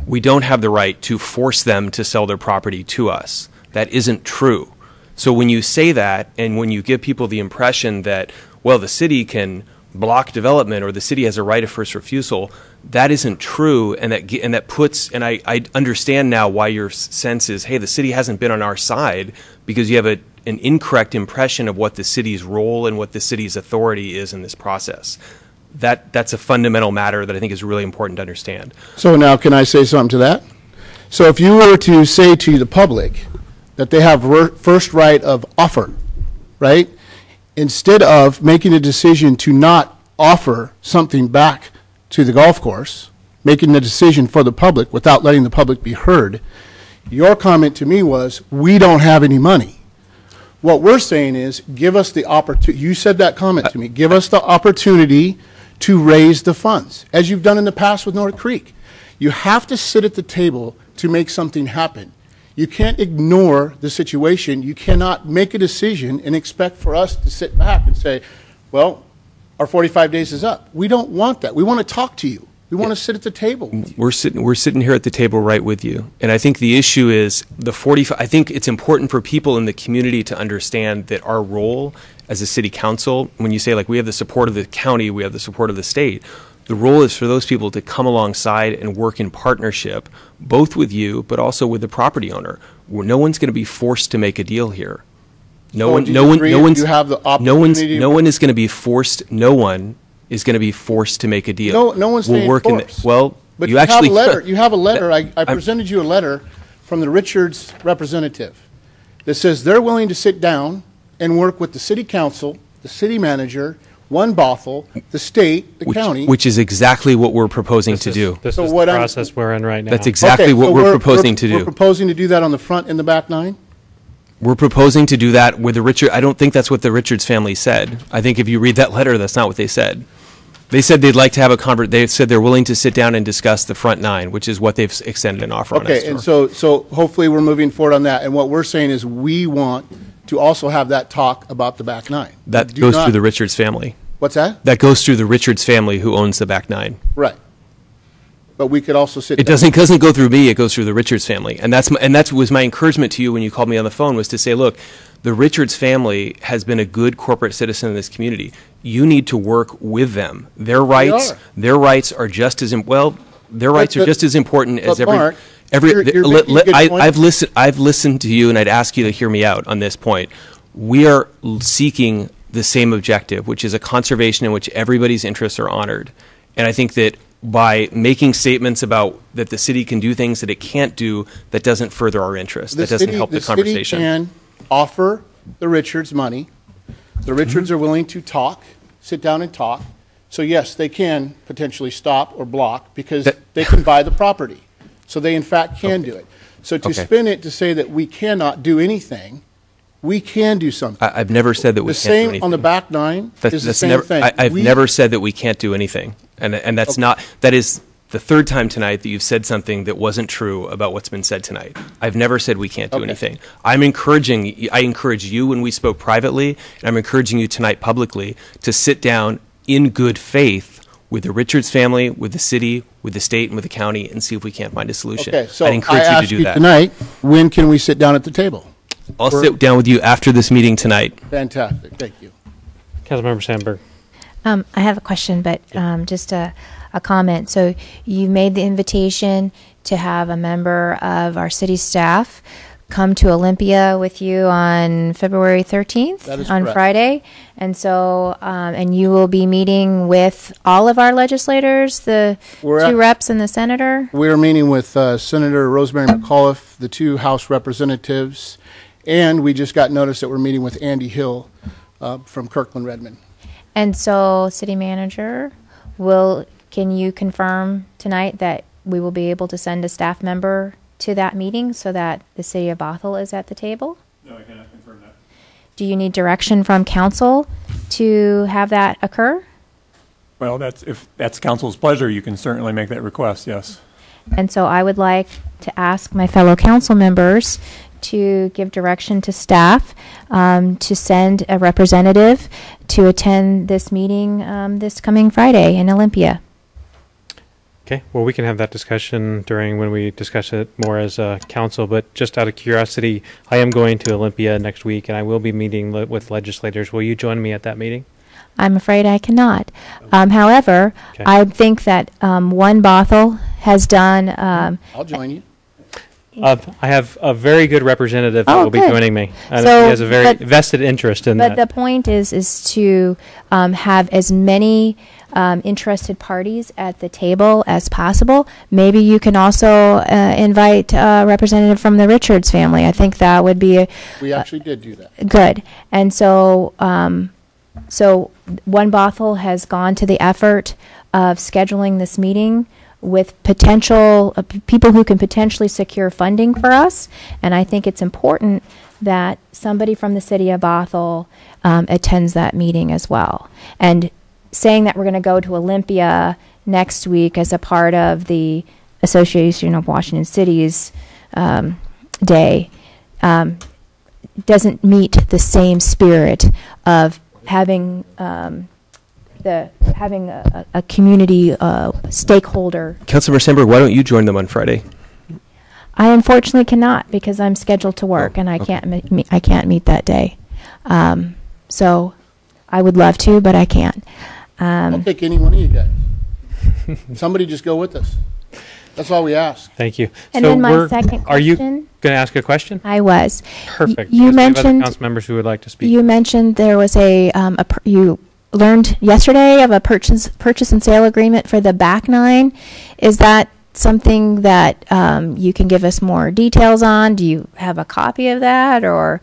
We don't have the right to force them to sell their property to us. That isn't true. So when you say that, and when you give people the impression that, well, the city can block development or the city has a right of first refusal, that isn't true, and that puts, and I understand now why your sense is, hey, the city hasn't been on our side, because you have an incorrect impression of what the city's role and what the city's authority is in this process. That's a fundamental matter that I think is really important to understand. So now, can I say something to that? So if you were to say to the public that they have first right of offer, right? Instead of making a decision to not offer something back to the golf course, making the decision for the public without letting the public be heard, your comment to me was, we don't have any money. What we're saying is, give us the opportunity, you said that comment to me, give us the opportunity to raise the funds, as you've done in the past with North Creek. You have to sit at the table to make something happen. You can't ignore the situation. You cannot make a decision and expect for us to sit back and say, well, our 45 days is up. We don't want that. We want to talk to you. We want to sit at the table. We're sitting here at the table right with you. And I think the issue is I think it's important for people in the community to understand that our role as a city council, when you say, like, we have the support of the county, we have the support of the state, the role is for those people to come alongside and work in partnership, both with you, but also with the property owner. No one's going to be forced to make a deal here. No one is going to be forced. No one is going to be forced to make a deal. No one's saying force. But you actually have a letter. You have a letter. I presented you a letter from the Richards representative that says they're willing to sit down and work with the city council, the city manager, One Bothell, the state, the county. Which is exactly what we're proposing to do. This is the process we're in right now. That's exactly what we're proposing to do. We're proposing to do that on the front and the back nine? We're proposing to do that with the Richards. I don't think that's what the Richards family said. I think if you read that letter, that's not what they said. They said they'd like to have a conversation. They said they're willing to sit down and discuss the front nine, which is what they've extended an offer on us. Okay, and so hopefully we're moving forward on that. And what we're saying is we want to also have that talk about the back nine. That goes through the Richards family. What's that? That goes through the Richards family, who owns the back nine. Right. But we could also sit It doesn't go through me, it goes through the Richards family. And that was my encouragement to you when you called me on the phone, was to say, look, the Richards family has been a good corporate citizen in this community. You need to work with them. Their rights are just as just as important as Mark, I've listened to you, and I'd ask you to hear me out on this point. We are seeking the same objective, which is a conservation in which everybody's interests are honored. And I think that by making statements about that the city can do things that it can't do, that doesn't further our interests. That doesn't help the conversation. The city can offer the Richards money. The Richards are willing to talk, sit down and talk. So yes, they can potentially stop or block because they can buy the property. So they in fact can do it. So to spin it to say that we cannot do anything, we can do something. I've never said that we can't do anything. The same on the back nine is the same thing. I've never said that we can't do anything. And that's not, that is the third time tonight that you've said something that wasn't true about what's been said tonight. I've never said we can't do anything. I encourage you when we spoke privately, and I'm encouraging you tonight publicly to sit down in good faith with the Richards family, with the city, with the state, and with the county, and see if we can't find a solution. Okay, so I'd encourage you to do that. Tonight, when can we sit down at the table? I'll sit down with you after this meeting tonight. Fantastic. Thank you. Councilmember Sandberg. I have a question, but just a comment. So you made the invitation to have a member of our city staff come to Olympia with you on February 13th, That is on correct. Friday. And so, and you will be meeting with all of our legislators, the We're two at- reps and the senator? We're meeting with Senator Rosemary McAuliffe, the two House representatives, and we just got notice that we're meeting with Andy Hill from Kirkland Redmond. And so, city manager, can you confirm tonight that we will be able to send a staff member to that meeting so that the city of Bothell is at the table? No, I cannot confirm that. Do you need direction from council to have that occur? Well, if that's council's pleasure, you can certainly make that request, yes. And so I would like to ask my fellow council members to give direction to staff to send a representative to attend this meeting this coming Friday in Olympia. Okay, well, we can have that discussion during when we discuss it more as a council, but just out of curiosity, I am going to Olympia next week, and I will be meeting with legislators. Will you join me at that meeting? I'm afraid I cannot. However, Okay. I think that One Bothell has done. I'll join you. I have a very good representative that Oh, will be good. joining me, and So, he has a very but- vested interest in But that. the point is to have as many interested parties at the table as possible. Maybe you can also invite a representative from the Richards family. I think that would be We actually did do that. good. And so, so One Bothell has gone to the effort of scheduling this meeting with potential people who can potentially secure funding for us. And I think it's important that somebody from the city of Bothell attends that meeting as well. And saying that we're going to go to Olympia next week as a part of the Association of Washington Cities Day doesn't meet the same spirit of having having a community stakeholder. Councilmember Sandberg, why don't you join them on Friday? I unfortunately cannot because I'm scheduled to work and I can't I can't meet that day. So I would love to, but I can't. I'll pick any one of you guys. Somebody just go with us. That's all we ask. Thank you. And So then my we're- second Are you question- going to ask a question? I was. Perfect. You because we have other mentioned council members who would like to speak. You mentioned there was you learned yesterday of a purchase and sale agreement for the back nine. Is that something that you can give us more details on? Do you have a copy of that or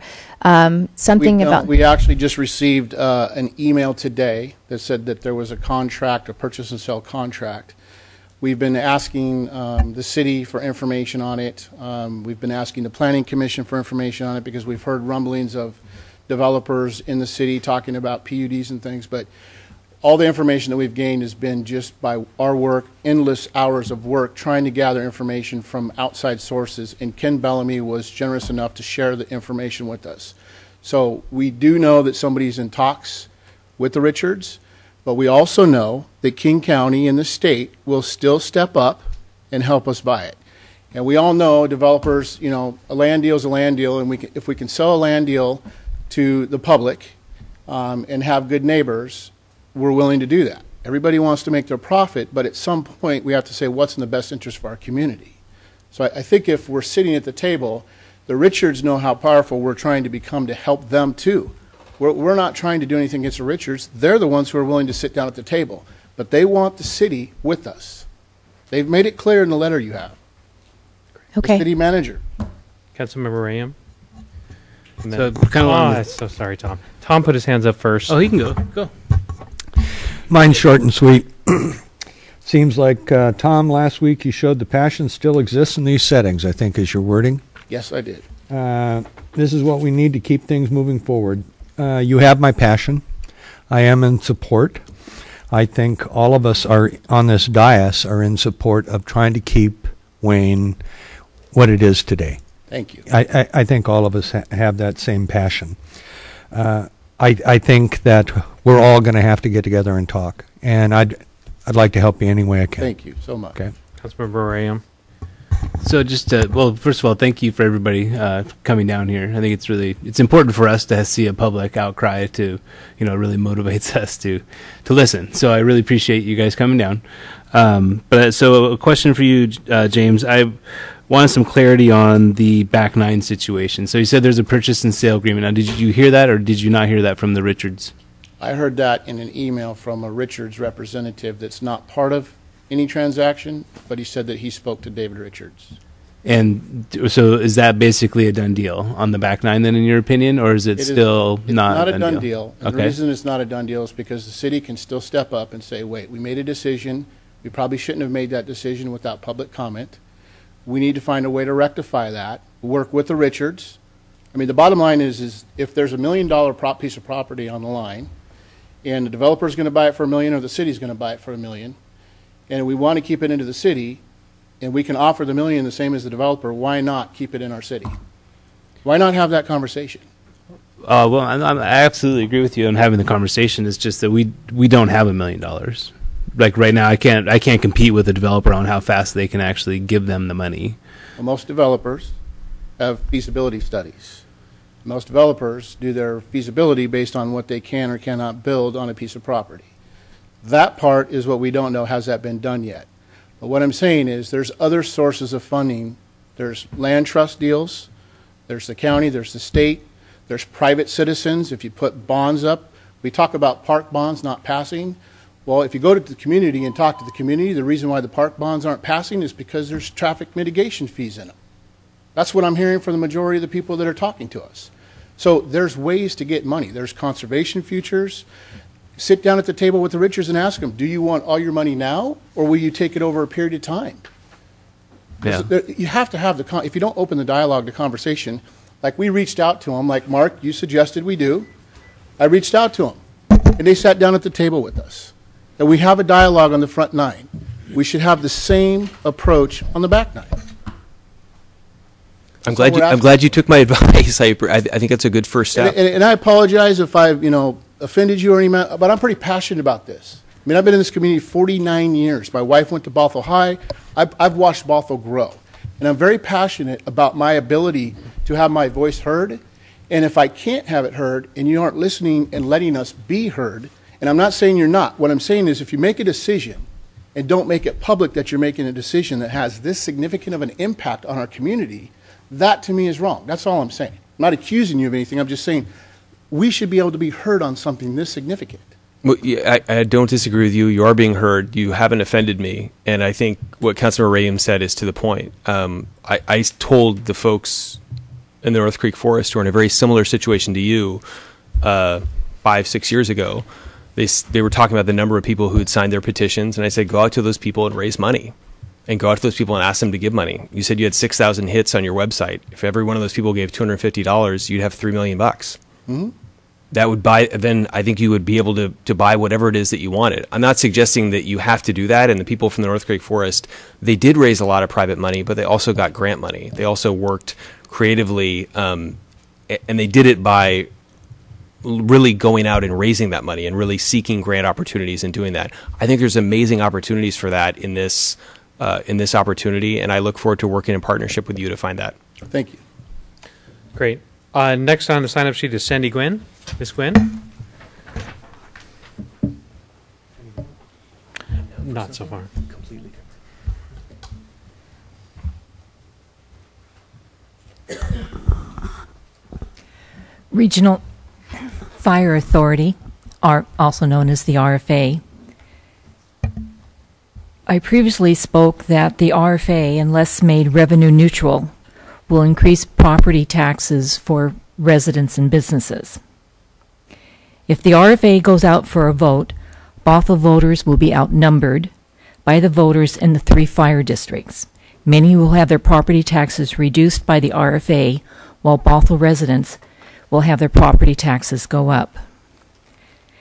something about? We actually just received an email today that said that there was a contract, a purchase and sale contract. We've been asking the city for information on it. We've been asking the Planning Commission for information on it because we've heard rumblings of developers in the city talking about PUDs and things. But all the information that we've gained has been just by our work, endless hours of work, trying to gather information from outside sources. And Ken Bellamy was generous enough to share the information with us. So we do know that somebody's in talks with the Richards. But we also know that King County and the state will still step up and help us buy it. And we all know developers, you know, a land deal is a land deal, and if we can sell a land deal to the public and have good neighbors, we're willing to do that. Everybody wants to make their profit, but at some point we have to say what's in the best interest for our community. So I think if we're sitting at the table, the Richards know how powerful we're trying to become to help them too. We're not trying to do anything against the Richards. They're the ones who are willing to sit down at the table. But they want the city with us. They've made it clear in the letter you have. Okay. The city manager. Councilmember Ram. And So, then- kinda along oh, the- so sorry, Tom. Tom put his hands up first. Oh, he can go. Mine's short and sweet. Seems like, Tom, last week you showed the passion still exists in these settings, I think is your wording. Yes, I did. This is what we need to keep things moving forward. You have my passion. I am in support. I think all of us are on this dais are in support of trying to keep Wayne what it is today. Thank you. I think all of us have that same passion. I think that we're all going to have to get together and talk, and I'd like to help you any way I can. Thank you so much. Okay. Councilmember Ram. So just well, first of all, thank you for everybody coming down here. I think it's important for us to see a public outcry to, really motivates us to listen. So I really appreciate you guys coming down. So a question for you, James. I wanted some clarity on the back nine situation. So you said there's a purchase and sale agreement. Now, did you hear that, or did you not hear that from the Richards? I heard that in an email from a Richards representative that's not part of any transaction, but he said that he spoke to David Richards. And so is that basically a done deal on the back nine then, in your opinion, or is it still not a done deal? And okay. The reason it's not a done deal is because the city can still step up and say, wait, we made a decision. We probably shouldn't have made that decision without public comment. We need to find a way to rectify that, work with the Richards. I mean, the bottom line is if there's $1 million piece of property on the line, and the developer's going to buy it for $1 million or the city's going to buy it for $1 million, and we want to keep it into the city, and we can offer the $1 million the same as the developer, why not keep it in our city? Why not have that conversation? Well, I absolutely agree with you on having the conversation. It's just that we don't have $1 million. Like right now, I can't compete with a developer on how fast they can actually give them the money. Well, most developers have feasibility studies. Most developers do their feasibility based on what they can or cannot build on a piece of property. That part is what we don't know. Has that been done yet? But what I'm saying is there's other sources of funding. There's land trust deals. There's the county. There's the state. There's private citizens. If you put bonds up, we talk about park bonds not passing. Well, if you go to the community and talk to the community, the reason why the park bonds aren't passing is because there's traffic mitigation fees in them. That's what I'm hearing from the majority of the people that are talking to us. So there's ways to get money. There's conservation futures. Sit down at the table with the Richards and ask them, do you want all your money now, or will you take it over a period of time? Yeah. You have to have if you don't open the dialogue, the conversation, like we reached out to them, like Mark, you suggested we do. I reached out to them, and they sat down at the table with us. And we have a dialogue on the front nine. We should have the same approach on the back nine. I'm glad you took my advice. I think that's a good first step. And I apologize if I've offended you or anything, but I'm pretty passionate about this. I mean, I've been in this community 49 years. My wife went to Bothell High. I've watched Bothell grow, and I'm very passionate about my ability to have my voice heard. And if I can't have it heard, and you aren't listening and letting us be heard, and I'm not saying you're not. What I'm saying is if you make a decision and don't make it public that you're making a decision that has this significant of an impact on our community, that to me is wrong. That's all I'm saying. I'm not accusing you of anything. I'm just saying we should be able to be heard on something this significant. Well, yeah, I don't disagree with you. You are being heard. You haven't offended me. And I think what Councilor Rayam said is to the point. I told the folks in the North Creek Forest who are in a very similar situation to you 5-6 years ago. They were talking about the number of people who had signed their petitions, and I said, go out to those people and raise money, and go out to those people and ask them to give money. You said you had 6,000 hits on your website. If every one of those people gave $250, you'd have $3 million. Mm-hmm. That would buy. Then I think you would be able to buy whatever it is that you wanted. I'm not suggesting that you have to do that. And the people from the North Creek Forest, they did raise a lot of private money, but they also got grant money. They also worked creatively, and they did it by really going out and raising that money and really seeking grant opportunities and doing that. I think there's amazing opportunities for that in this opportunity, and I look forward to working in partnership with you to find that. Thank you. Great. Next on the sign-up sheet is Sandy Gwynn. Ms. Gwynn? Not so far. Completely Regional Fire Authority, also known as the RFA. I previously spoke that the RFA, unless made revenue neutral, will increase property taxes for residents and businesses. If the RFA goes out for a vote, Bothell voters will be outnumbered by the voters in the 3 fire districts. Many will have their property taxes reduced by the RFA, while Bothell residents will have their property taxes go up.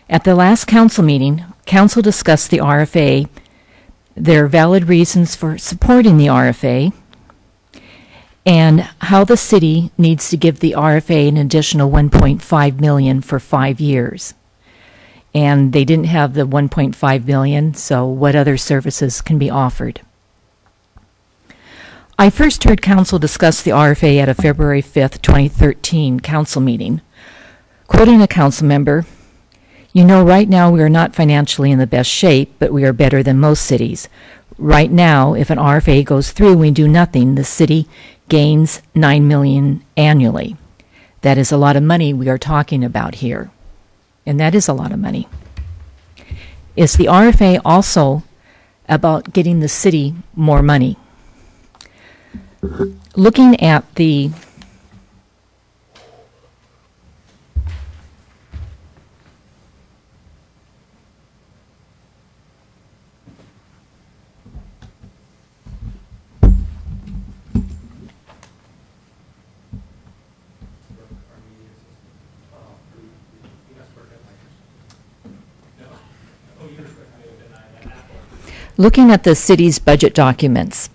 At the last council meeting, council discussed the RFA, their valid reasons for supporting the RFA, and how the city needs to give the RFA an additional $1.5 million for 5 years. And they didn't have the $1.5 million, so what other services can be offered? I first heard council discuss the RFA at a February 5th, 2013 council meeting. Quoting a council member, "You know, right now we are not financially in the best shape, but we are better than most cities. Right now, if an RFA goes through and we do nothing, the city gains $9 million annually." That is a lot of money we are talking about here. And that is a lot of money. Is the RFA also about getting the city more money? Looking at the city's budget documents,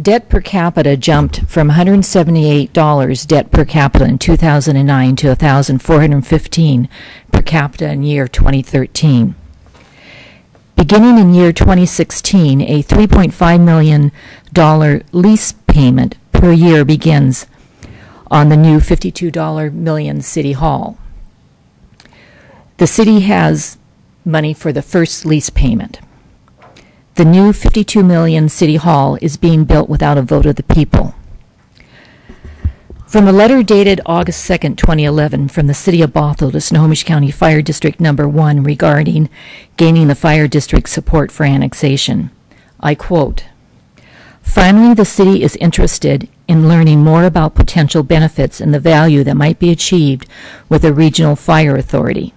debt per capita jumped from $178 debt per capita in 2009 to $1,415 per capita in year 2013. Beginning in year 2016, a $3.5 million lease payment per year begins on the new $52 million City Hall. The city has money for the first lease payment. The new $52 million City Hall is being built without a vote of the people. From a letter dated August 2nd, 2011, from the City of Bothell to Snohomish County Fire District Number 1 regarding gaining the fire district support for annexation, I quote, "Finally, the city is interested in learning more about potential benefits and the value that might be achieved with a regional fire authority.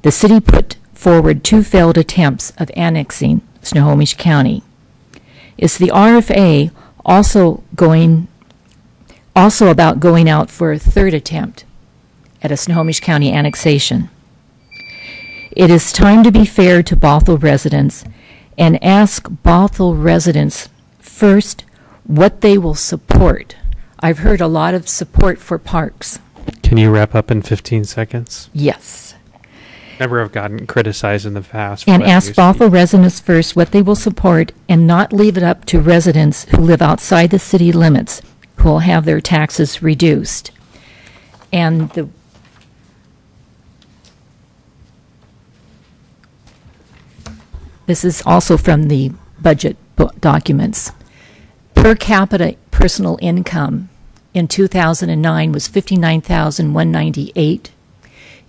The city put forward 2 failed attempts of annexing Snohomish County. Is the RFA also about going out for a 3rd attempt at a Snohomish County annexation? It is time to be fair to Bothell residents and ask Bothell residents first what they will support. I've heard a lot of support for parks." Can you wrap up in 15 seconds? Yes. Never have gotten criticized in the past. And ask Bothell residents first what they will support and not leave it up to residents who live outside the city limits who will have their taxes reduced. And this is also from the budget documents. Per capita personal income in 2009 was $59,198.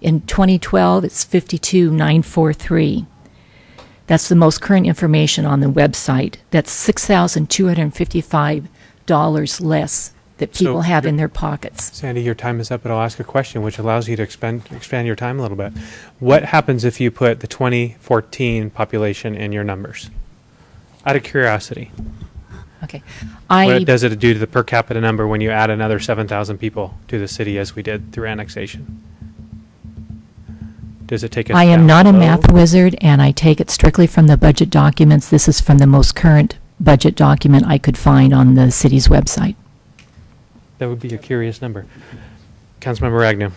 In 2012, it's $52,943. That's the most current information on the website. That's $6,255 less that people have in their pockets. Sandy, your time is up, but I'll ask a question which allows you to expand your time a little bit. What happens if you put the 2014 population in your numbers? Out of curiosity. Okay. What does it do to the per capita number when you add another 7,000 people to the city as we did through annexation? Does it take us I am down not a low? math wizard, and I take it strictly from the budget documents. This is from the most current budget document I could find on the city's website. That would be a curious number. Councilmember Agnew.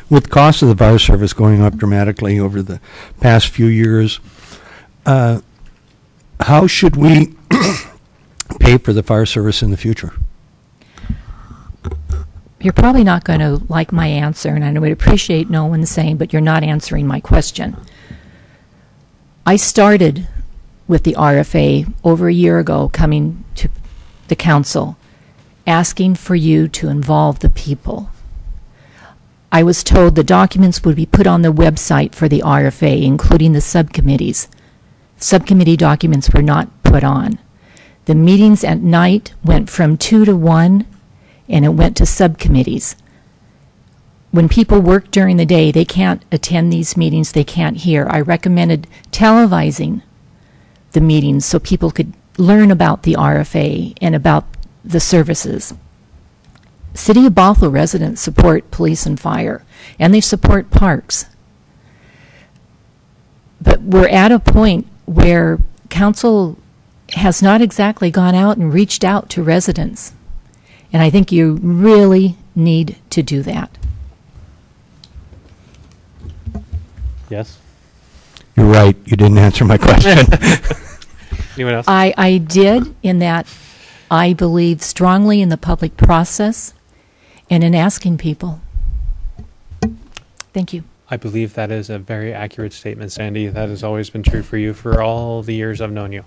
With costs of the fire service going up dramatically over the past few years, how should we pay for the fire service in the future? You're probably not going to like my answer, and I would appreciate no one saying, but you're not answering my question. I started with the RFA over a year ago, coming to the council, asking for you to involve the people. I was told the documents would be put on the website for the RFA, including the subcommittees. Subcommittee documents were not put on. The meetings at night went from 2 to 1, and it went to subcommittees. When people work during the day, they can't attend these meetings, they can't hear. I recommended televising the meetings so people could learn about the RFA and about the services. City of Bothell residents support police and fire, and they support parks. But we're at a point where council has not exactly gone out and reached out to residents. And I think you really need to do that. Yes? You're right. You didn't answer my question. Anyone else? I did, in that I believe strongly in the public process and in asking people. Thank you. I believe that is a very accurate statement, Sandy. That has always been true for you for all the years I've known you,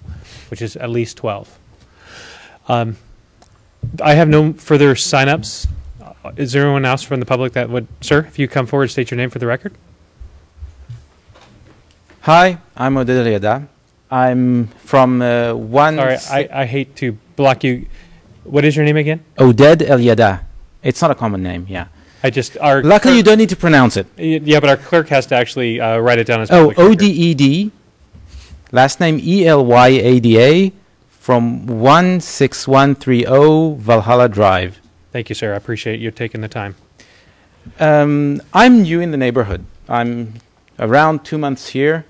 which is at least 12. I have no further sign-ups. Is there anyone else from the public that would... Sir, if you come forward, state your name for the record. Hi, I'm Oded Eliada. I'm from one... Sorry, I hate to block you. What is your name again? Oded Eliada. It's not a common name, yeah. Luckily, you don't need to pronounce it. Yeah, but our clerk has to actually write it down as Oh, public record. O-D-E-D. Last name E-L-Y-A-D-A from 16130 Valhalla Drive. Thank you, sir. I appreciate you taking the time. I'm new in the neighborhood. I'm around 2 months here.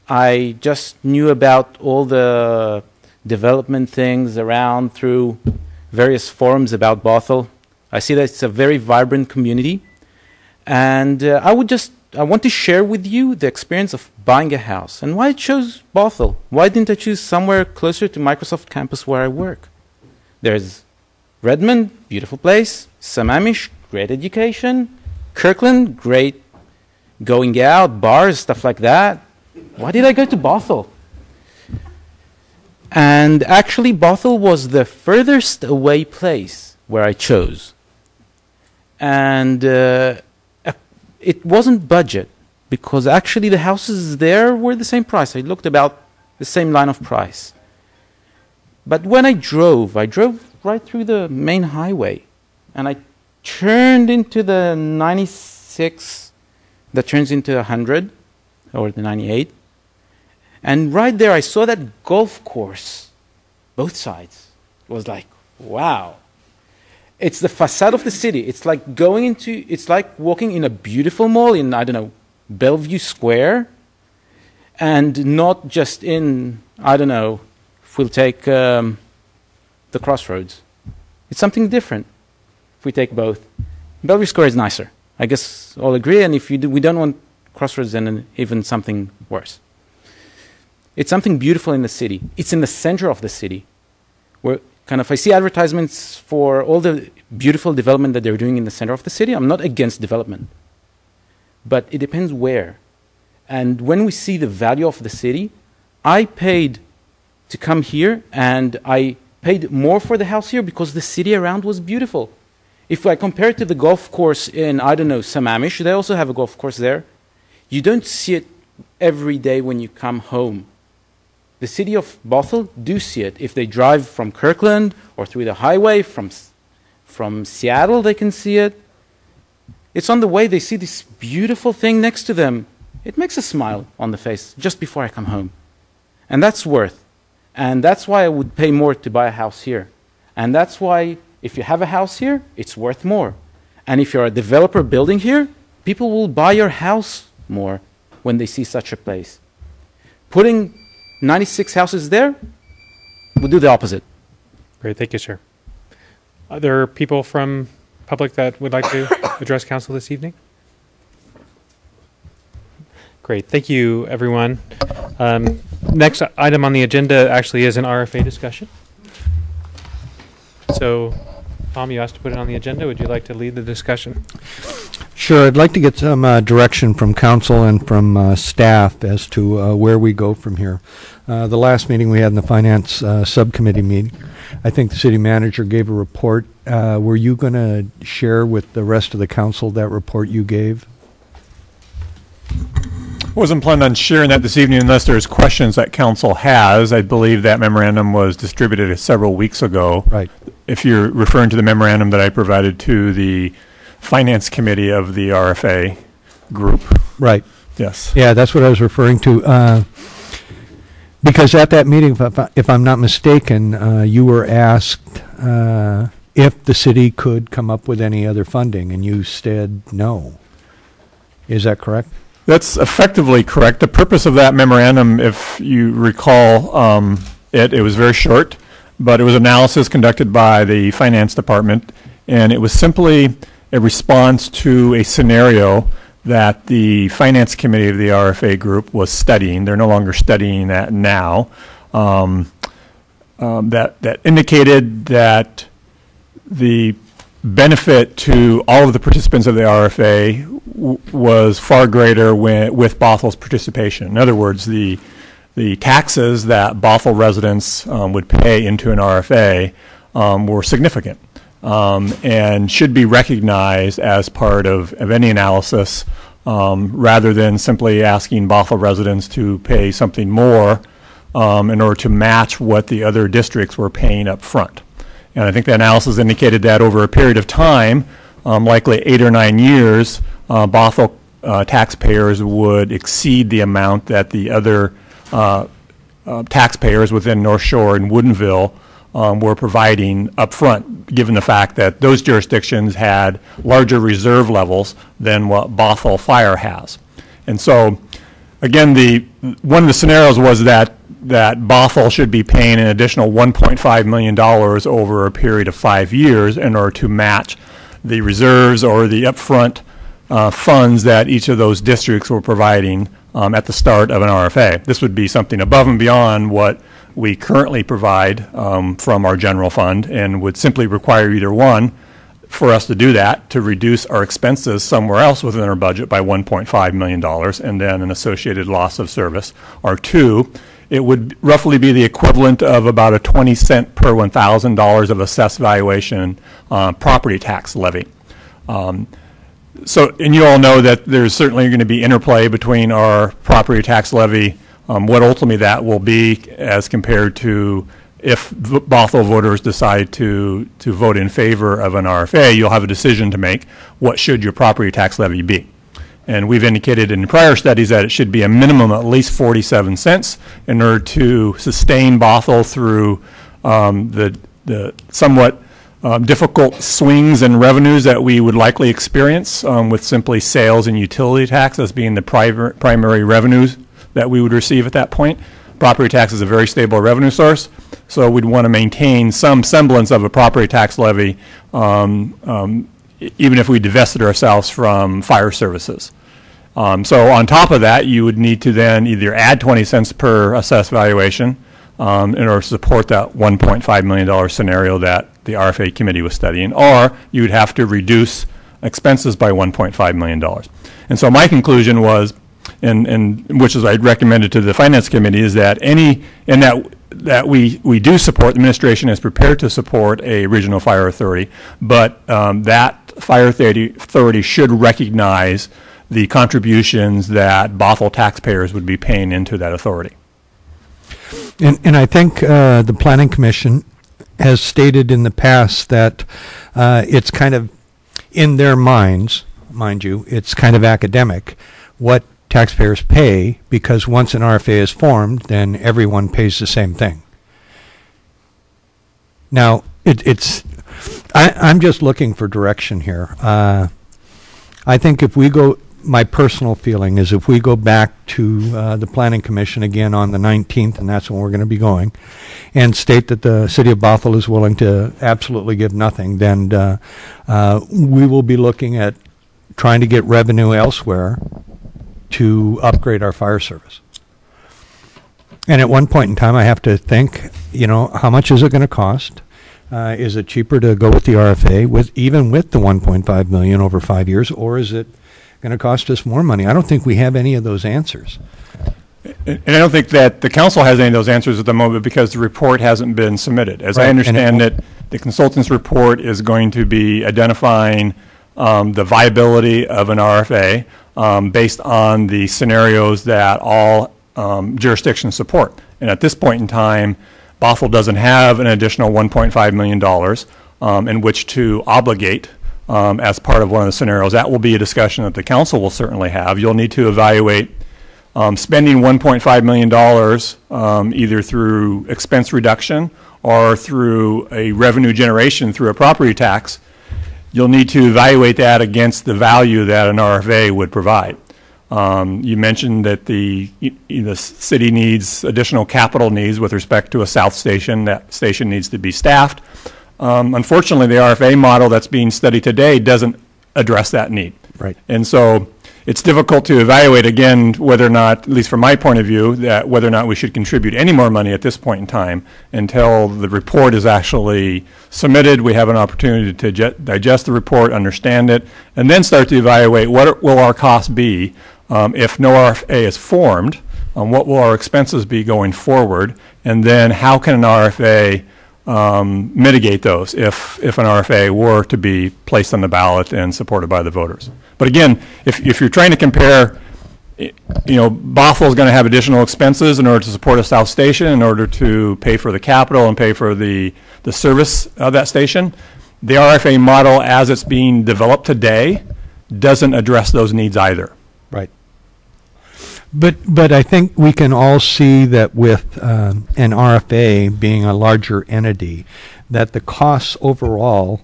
I just knew about all the development things around through various forums about Bothell. I see that it's a very vibrant community. And I want to share with you the experience of buying a house and why I chose Bothell. Why didn't I choose somewhere closer to Microsoft campus where I work? There's Redmond, beautiful place. Sammamish, great education. Kirkland, great going out, bars, stuff like that. Why did I go to Bothell? And actually, Bothell was the furthest away place where I chose. And it wasn't budget, because actually the houses there were the same price. I looked about the same line of price. But when I drove right through the main highway, and I turned into the 96 that turns into 100, or the 98. And right there, I saw that golf course, both sides. It was like, wow. It's the facade of the city. It's like it's like walking in a beautiful mall in, I don't know, Bellevue Square, and not just in, I don't know, if we'll take the Crossroads. It's something different if we take both. Bellevue Square is nicer. I guess all agree, and if we don't want Crossroads, then even something worse. It's something beautiful in the city. It's in the center of the city, where I see advertisements for all the beautiful development that they're doing in the center of the city. I'm not against development, but it depends where. And when we see the value of the city, I paid to come here, and I paid more for the house here because the city around was beautiful. If I compare it to the golf course in, I don't know, Sammamish, they also have a golf course there. You don't see it every day when you come home. The city of Bothell do see it. If they drive from Kirkland or through the highway from Seattle, they can see it. It's on the way, they see this beautiful thing next to them. It makes a smile on the face just before I come home. And that's worth. And that's why I would pay more to buy a house here. And that's why if you have a house here, it's worth more. And if you're a developer building here, people will buy your house more when they see such a place. Putting 96 houses there would do the opposite. Great, thank you, sir. Are there people from public that would like to address council this evening? Great, thank you, everyone. Next item on the agenda actually is an RFA discussion. So, Tom, you asked to put it on the agenda. Would you like to lead the discussion? Sure. I'd like to get some direction from council and from staff as to where we go from here. The last meeting we had in the finance subcommittee meeting, I think the city manager gave a report. Were you going to share with the rest of the council that report you gave? Wasn't planning on sharing that this evening unless there's questions that council has. I believe that memorandum was distributed several weeks ago. Right. If you're referring to the memorandum that I provided to the finance committee of the RFA group. Right. Yes. Yeah, that's what I was referring to. Because at that meeting, if I'm not mistaken, you were asked if the city could come up with any other funding, and you said no. Is that correct? That's effectively correct. The purpose of that memorandum, if you recall, it was very short, but it was analysis conducted by the finance department, and it was simply a response to a scenario that the finance committee of the RFA group was studying. They're no longer studying that now. that indicated that the benefit to all of the participants of the RFA was far greater with Bothel's participation. In other words, the taxes that Bothell residents would pay into an RFA were significant and should be recognized as part of any analysis rather than simply asking Bothell residents to pay something more in order to match what the other districts were paying up front. And I think the analysis indicated that over a period of time, likely 8 or 9 years, Bothell taxpayers would exceed the amount that the other taxpayers within North Shore and Woodinville were providing up front, given the fact that those jurisdictions had larger reserve levels than what Bothell Fire has. And so, again, one of the scenarios was that Bothell should be paying an additional $1.5 million over a period of 5 years in order to match the reserves or the upfront funds that each of those districts were providing at the start of an RFA. This would be something above and beyond what we currently provide from our general fund, and would simply require either one, for us to do that, to reduce our expenses somewhere else within our budget by $1.5 million and then an associated loss of service, or two, it would roughly be the equivalent of about a 20 cent per $1,000 of assessed valuation property tax levy. So, and you all know that there's certainly going to be interplay between our property tax levy, what ultimately that will be as compared to if Bothell voters decide to vote in favor of an RFA, you'll have a decision to make. What should your property tax levy be? And we've indicated in prior studies that it should be a minimum at least 47 cents in order to sustain Bothell through the somewhat difficult swings in revenues that we would likely experience with simply sales and utility tax as being the primary revenues that we would receive at that point. Property tax is a very stable revenue source, so we'd want to maintain some semblance of a property tax levy even if we divested ourselves from fire services. So on top of that, you would need to then either add 20 cents per assessed valuation in order to support that $1.5 million scenario that the RFA committee was studying, or you would have to reduce expenses by $1.5 million. And so my conclusion was, and which is I recommended to the finance committee, is that that we do support, the administration is prepared to support a regional fire authority, but that fire authority should recognize the contributions that Bothell taxpayers would be paying into that authority. And I think the Planning Commission has stated in the past that it's kind of in their minds, mind you, it's kind of academic, what taxpayers pay, because once an RFA is formed, then everyone pays the same thing. Now, I'm just looking for direction here. I think if we go, my personal feeling is if we go back to the Planning Commission again on the 19th, and that's when we're going to be going, and state that the City of Bothell is willing to absolutely give nothing, then we will be looking at trying to get revenue elsewhere to upgrade our fire service. And at one point in time, I have to think, how much is it going to cost? Is it cheaper to go with the RFA, even with the $1.5 million over 5 years, or is it going to cost us more money? I don't think we have any of those answers. And I don't think that the council has any of those answers at the moment because the report hasn't been submitted. As I understand it, the consultant's report is going to be identifying the viability of an RFA based on the scenarios that all jurisdictions support. And at this point in time, Bothell doesn't have an additional $1.5 million in which to obligate as part of one of the scenarios. That will be a discussion that the council will certainly have. You'll need to evaluate spending $1.5 million either through expense reduction or through a revenue generation through a property tax. You'll need to evaluate that against the value that an RFA would provide. You mentioned that the city needs additional capital needs with respect to a south station. That station needs to be staffed. Unfortunately, the RFA model that's being studied today doesn't address that need. Right. And so it's difficult to evaluate, again, whether or not, at least from my point of view, that whether or not we should contribute any more money at this point in time until the report is actually submitted. We have an opportunity to digest the report, understand it, and then start to evaluate what will our costs be if no RFA is formed, what will our expenses be going forward, and then how can an RFA mitigate those if an RFA were to be placed on the ballot and supported by the voters. But again, if you're trying to compare, Bothell is going to have additional expenses in order to support a South Station, in order to pay for the capital and pay for the service of that station. The RFA model as it's being developed today doesn't address those needs either. Right. But I think we can all see that with an RFA being a larger entity, that the costs overall,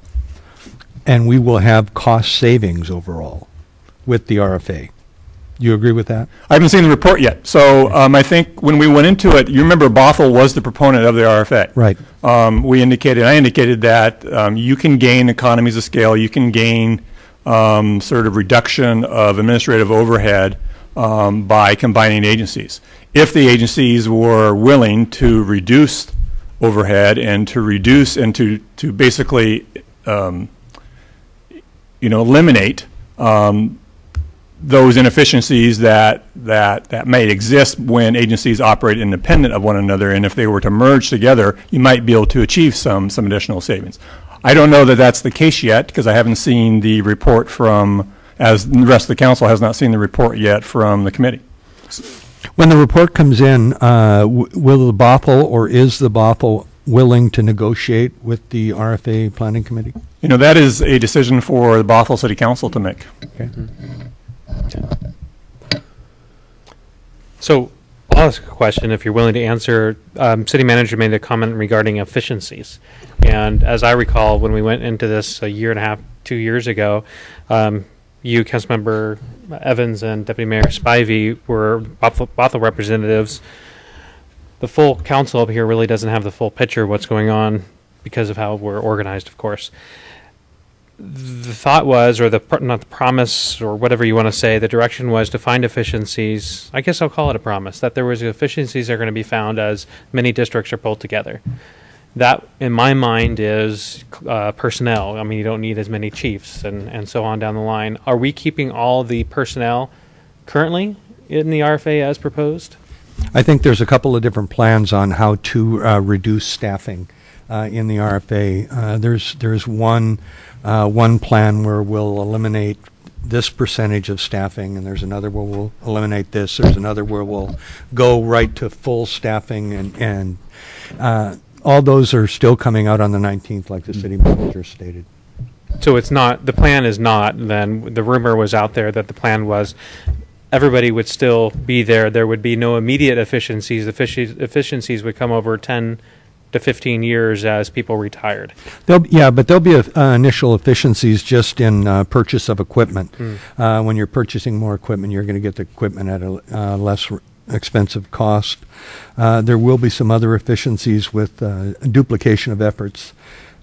and we will have cost savings overall with the RFA. You agree with that? I haven't seen the report yet. So I think when we went into it, you remember Bothell was the proponent of the RFA. Right. I indicated that you can gain economies of scale, you can gain sort of reduction of administrative overhead by combining agencies. If the agencies were willing to reduce overhead and to reduce and to basically eliminate those inefficiencies that may exist when agencies operate independent of one another, and if they were to merge together, you might be able to achieve some additional savings. I don't know that that's the case yet because I haven't seen the report as the rest of the council has not seen the report yet from the committee. When the report comes in, will the Bothell or is the Bothell willing to negotiate with the RFA Planning Committee? That is a decision for the Bothell City Council to make. Okay. So I'll ask a question if you're willing to answer. City manager made a comment regarding efficiencies. And as I recall, when we went into this a year and a half, 2 years ago, you, Councilmember Evans, and Deputy Mayor Spivey were Bothell representatives. The full council up here really doesn't have the full picture of what's going on because of how we're organized, of course. The thought was, or not the promise, or whatever you want to say, the direction was to find efficiencies. I guess I'll call it a promise, that there was efficiencies that are going to be found as many districts are pulled together. That, in my mind, is personnel. I mean, you don't need as many chiefs and so on down the line. Are we keeping all the personnel currently in the RFA as proposed? I think there's a couple of different plans on how to reduce staffing in the RFA. There's one plan where we'll eliminate this percentage of staffing, and there's another where we'll eliminate this. There's another where we'll go right to full staffing, and all those are still coming out on the 19th, like the city manager stated. So it's not, the plan is not, then the rumor was out there that the plan was everybody would still be there. There would be no immediate efficiencies. Efficiencies would come over 10 to 15 years as people retired. But there'll be initial efficiencies just in purchase of equipment. When you're purchasing more equipment, you're going to get the equipment at a less expensive cost. There will be some other efficiencies with duplication of efforts.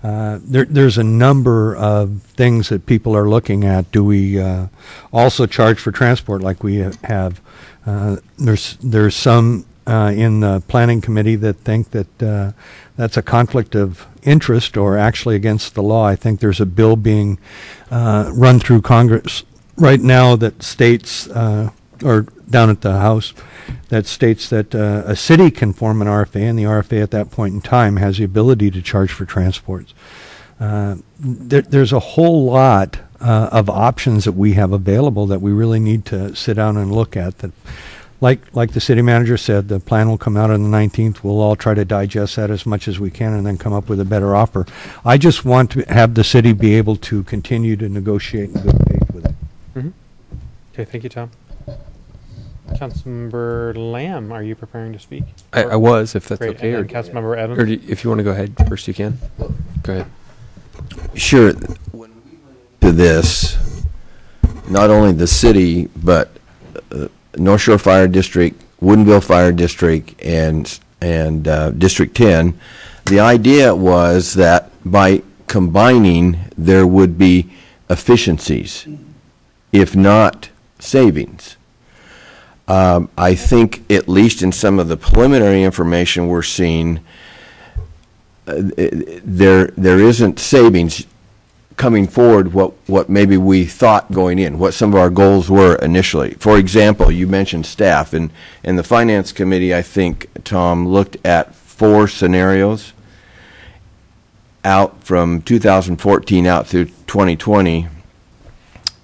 There's a number of things that people are looking at. Do we also charge for transport like we have? There's some in the planning committee that think that that's a conflict of interest or actually against the law. I think there's a bill being run through Congress right now that states, or down at the House, that states that a city can form an RFA, and the RFA at that point in time has the ability to charge for transports. There's a whole lot of options that we have available that we really need to sit down and look at. That, like the city manager said, the plan will come out on the 19th. We'll all try to digest that as much as we can and then come up with a better offer. I just want to have the city be able to continue to negotiate in good faith with it. Mm-hmm. Okay, thank you, Tom. Councilmember Lamb, are you preparing to speak? I was, if that's Great. okay. And then Councilmember Evans? Or if you want to go ahead first, you can. Go ahead. Sure. When we went into this, not only the city, but North Shore Fire District, Woodinville Fire District, and District 10, the idea was that by combining, there would be efficiencies, if not savings. I think, at least in some of the preliminary information we're seeing, there isn't savings coming forward what maybe we thought going in, what some of our goals were initially. For example, you mentioned staff, and the Finance Committee, I think, Tom, looked at 4 scenarios out from 2014 out through 2020,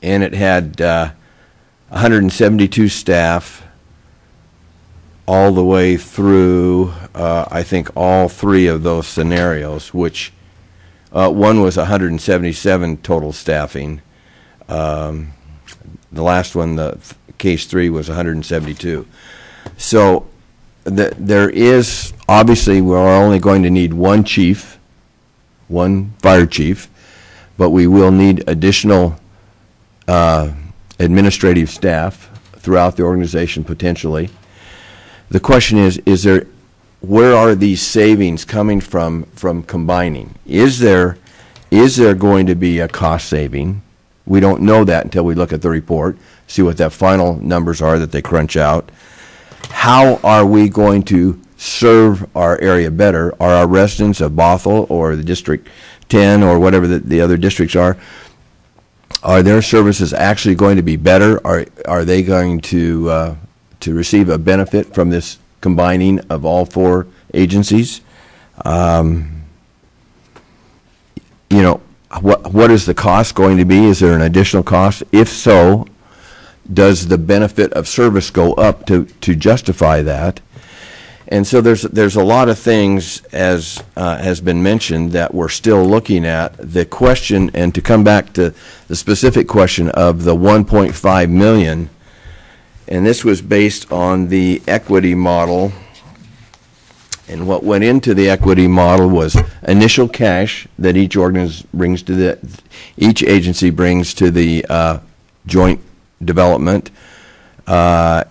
and it had 172 staff all the way through, I think, all 3 of those scenarios, which one was 177 total staffing. The last one, the case 3, was 172. So there is, obviously, we're only going to need 1 chief, 1 fire chief, but we will need additional administrative staff throughout the organization potentially. The question is there, where are these savings coming from combining? Is there going to be a cost saving? We don't know that until we look at the report, see what that final numbers are that they crunch out. How are we going to serve our area better? Are our residents of Bothell or the District 10 or whatever the other districts are their services actually going to be better? Are they going to receive a benefit from this combining of all 4 agencies? You know, what is the cost going to be? Is there an additional cost? If so, does the benefit of service go up to justify that? And so there's a lot of things, as has been mentioned, that we're still looking at. The question, and to come back to the specific question of the 1.5 million, and this was based on the equity model. And what went into the equity model was initial cash that each agency brings to the joint development.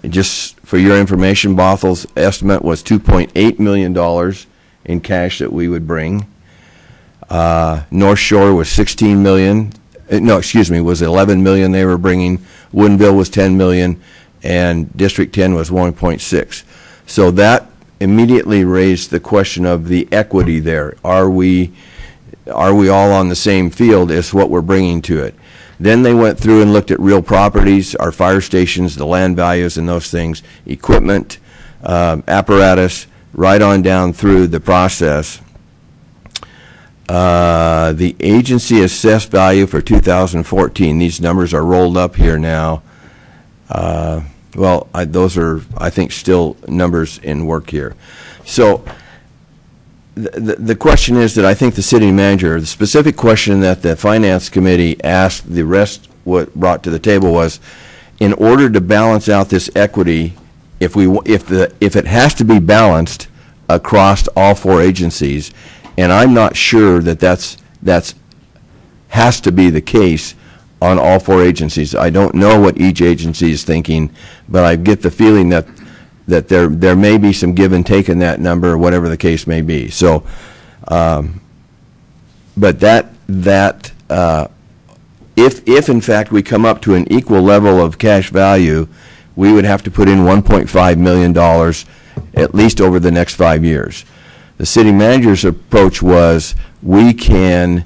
Just for your information, Bothell's estimate was $2.8 million in cash that we would bring. North Shore was $16 million. No, excuse me, was $11 million they were bringing. Woodinville was $10 million, and District 10 was 1.6. So that immediately raised the question of the equity there. Are we all on the same field as what we're bringing to it? Then they went through and looked at real properties, our fire stations, the land values and those things, equipment, apparatus, right on down through the process. The agency assessed value for 2014, these numbers are rolled up here now. Those are, I think, still numbers in work here. So the question is that I think the city manager, the specific question that the Finance Committee asked, the rest what brought to the table was, in order to balance out this equity, if it has to be balanced across all 4 agencies, and I'm not sure that's has to be the case on all 4 agencies. I don't know what each agency is thinking, but I get the feeling that there may be some give and take in that number, or whatever the case may be. So, but if in fact we come up to an equal level of cash value, we would have to put in $1.5 million at least over the next 5 years. The city manager's approach was, we can,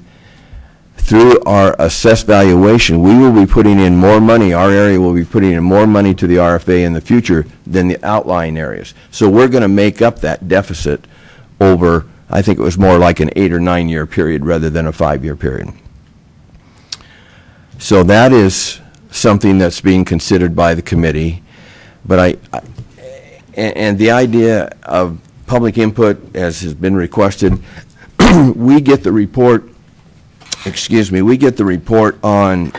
through our assessed valuation, we will be putting in more money, our area will be putting in more money to the RFA in the future than the outlying areas. So we're going to make up that deficit over, I think it was more like an 8 or 9 year period rather than a 5 year period. So that is something that's being considered by the committee. But and the idea of public input, as has been requested, we get the report on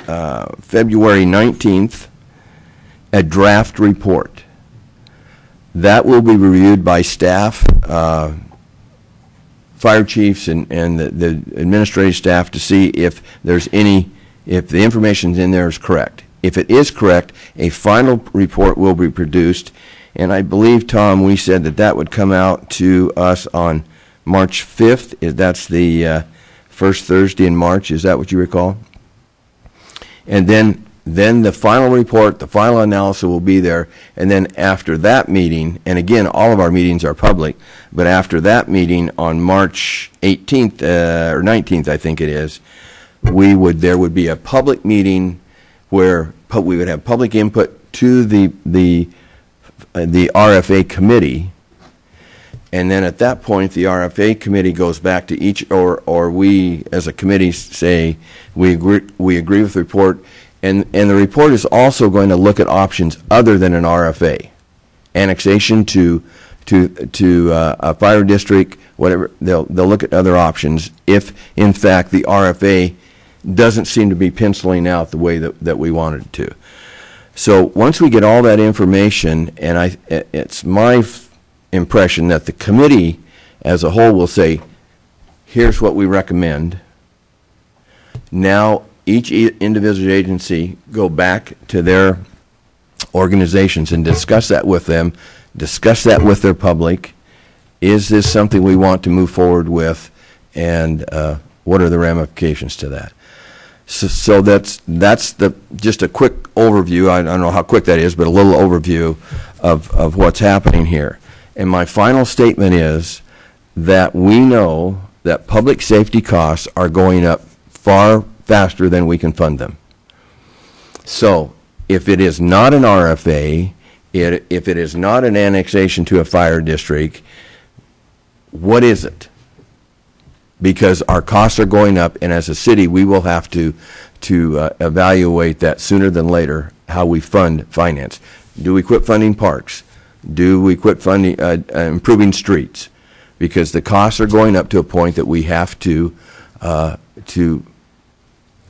February 19th, a draft report. That will be reviewed by staff, fire chiefs, and the administrative staff to see if there's if the information in there is correct. If it is correct, a final report will be produced, and I believe, Tom, we said that would come out to us on March 5th. That's the first Thursday in March. Is that what you recall? And then then the final report, the final analysis will be there, and then after that meeting, and again, all of our meetings are public, but after that meeting on March 18th or 19th, I think it is, there would be a public meeting where we would have public input to the RFA committee, and then at that point, the RFA committee goes back to each, or we as a committee say we agree with the report, and the report is also going to look at options other than an RFA, annexation to a fire district, whatever. They'll look at other options if, in fact, the RFA doesn't seem to be penciling out the way that we wanted it to. So once we get all that information, and it's my impression that the committee as a whole will say, here's what we recommend. Now each individual agency go back to their organizations and discuss that with them, discuss that with their public. Is this something we want to move forward with, and what are the ramifications to that? So that's just a quick overview. I don't know how quick that is, but a little overview of what's happening here. And my final statement is that we know that public safety costs are going up far faster than we can fund them. So if it is not an RFA, if it is not an annexation to a fire district, what is it? Because our costs are going up, and as a city, we will have to evaluate that sooner than later, how we fund finance. Do we quit funding parks? Do we quit funding improving streets? Because the costs are going up to a point that we have to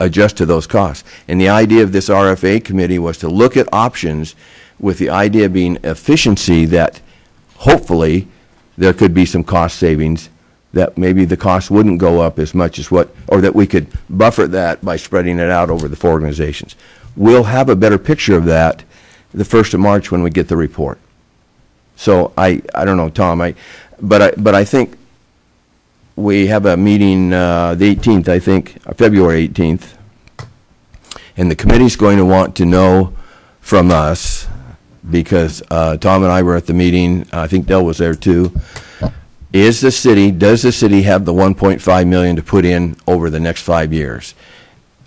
adjust to those costs. And the idea of this RFA committee was to look at options with the idea being efficiency, that hopefully there could be some cost savings, that maybe the cost wouldn't go up as much as or that we could buffer that by spreading it out over the 4 organizations. We'll have a better picture of that the 1st of March when we get the report. So I don't know, Tom, but I think we have a meeting the 18th, I think, February 18th, and the committee's going to want to know from us, because Tom and I were at the meeting, I think Del was there too. Does the city have the $1.5 million to put in over the next 5 years?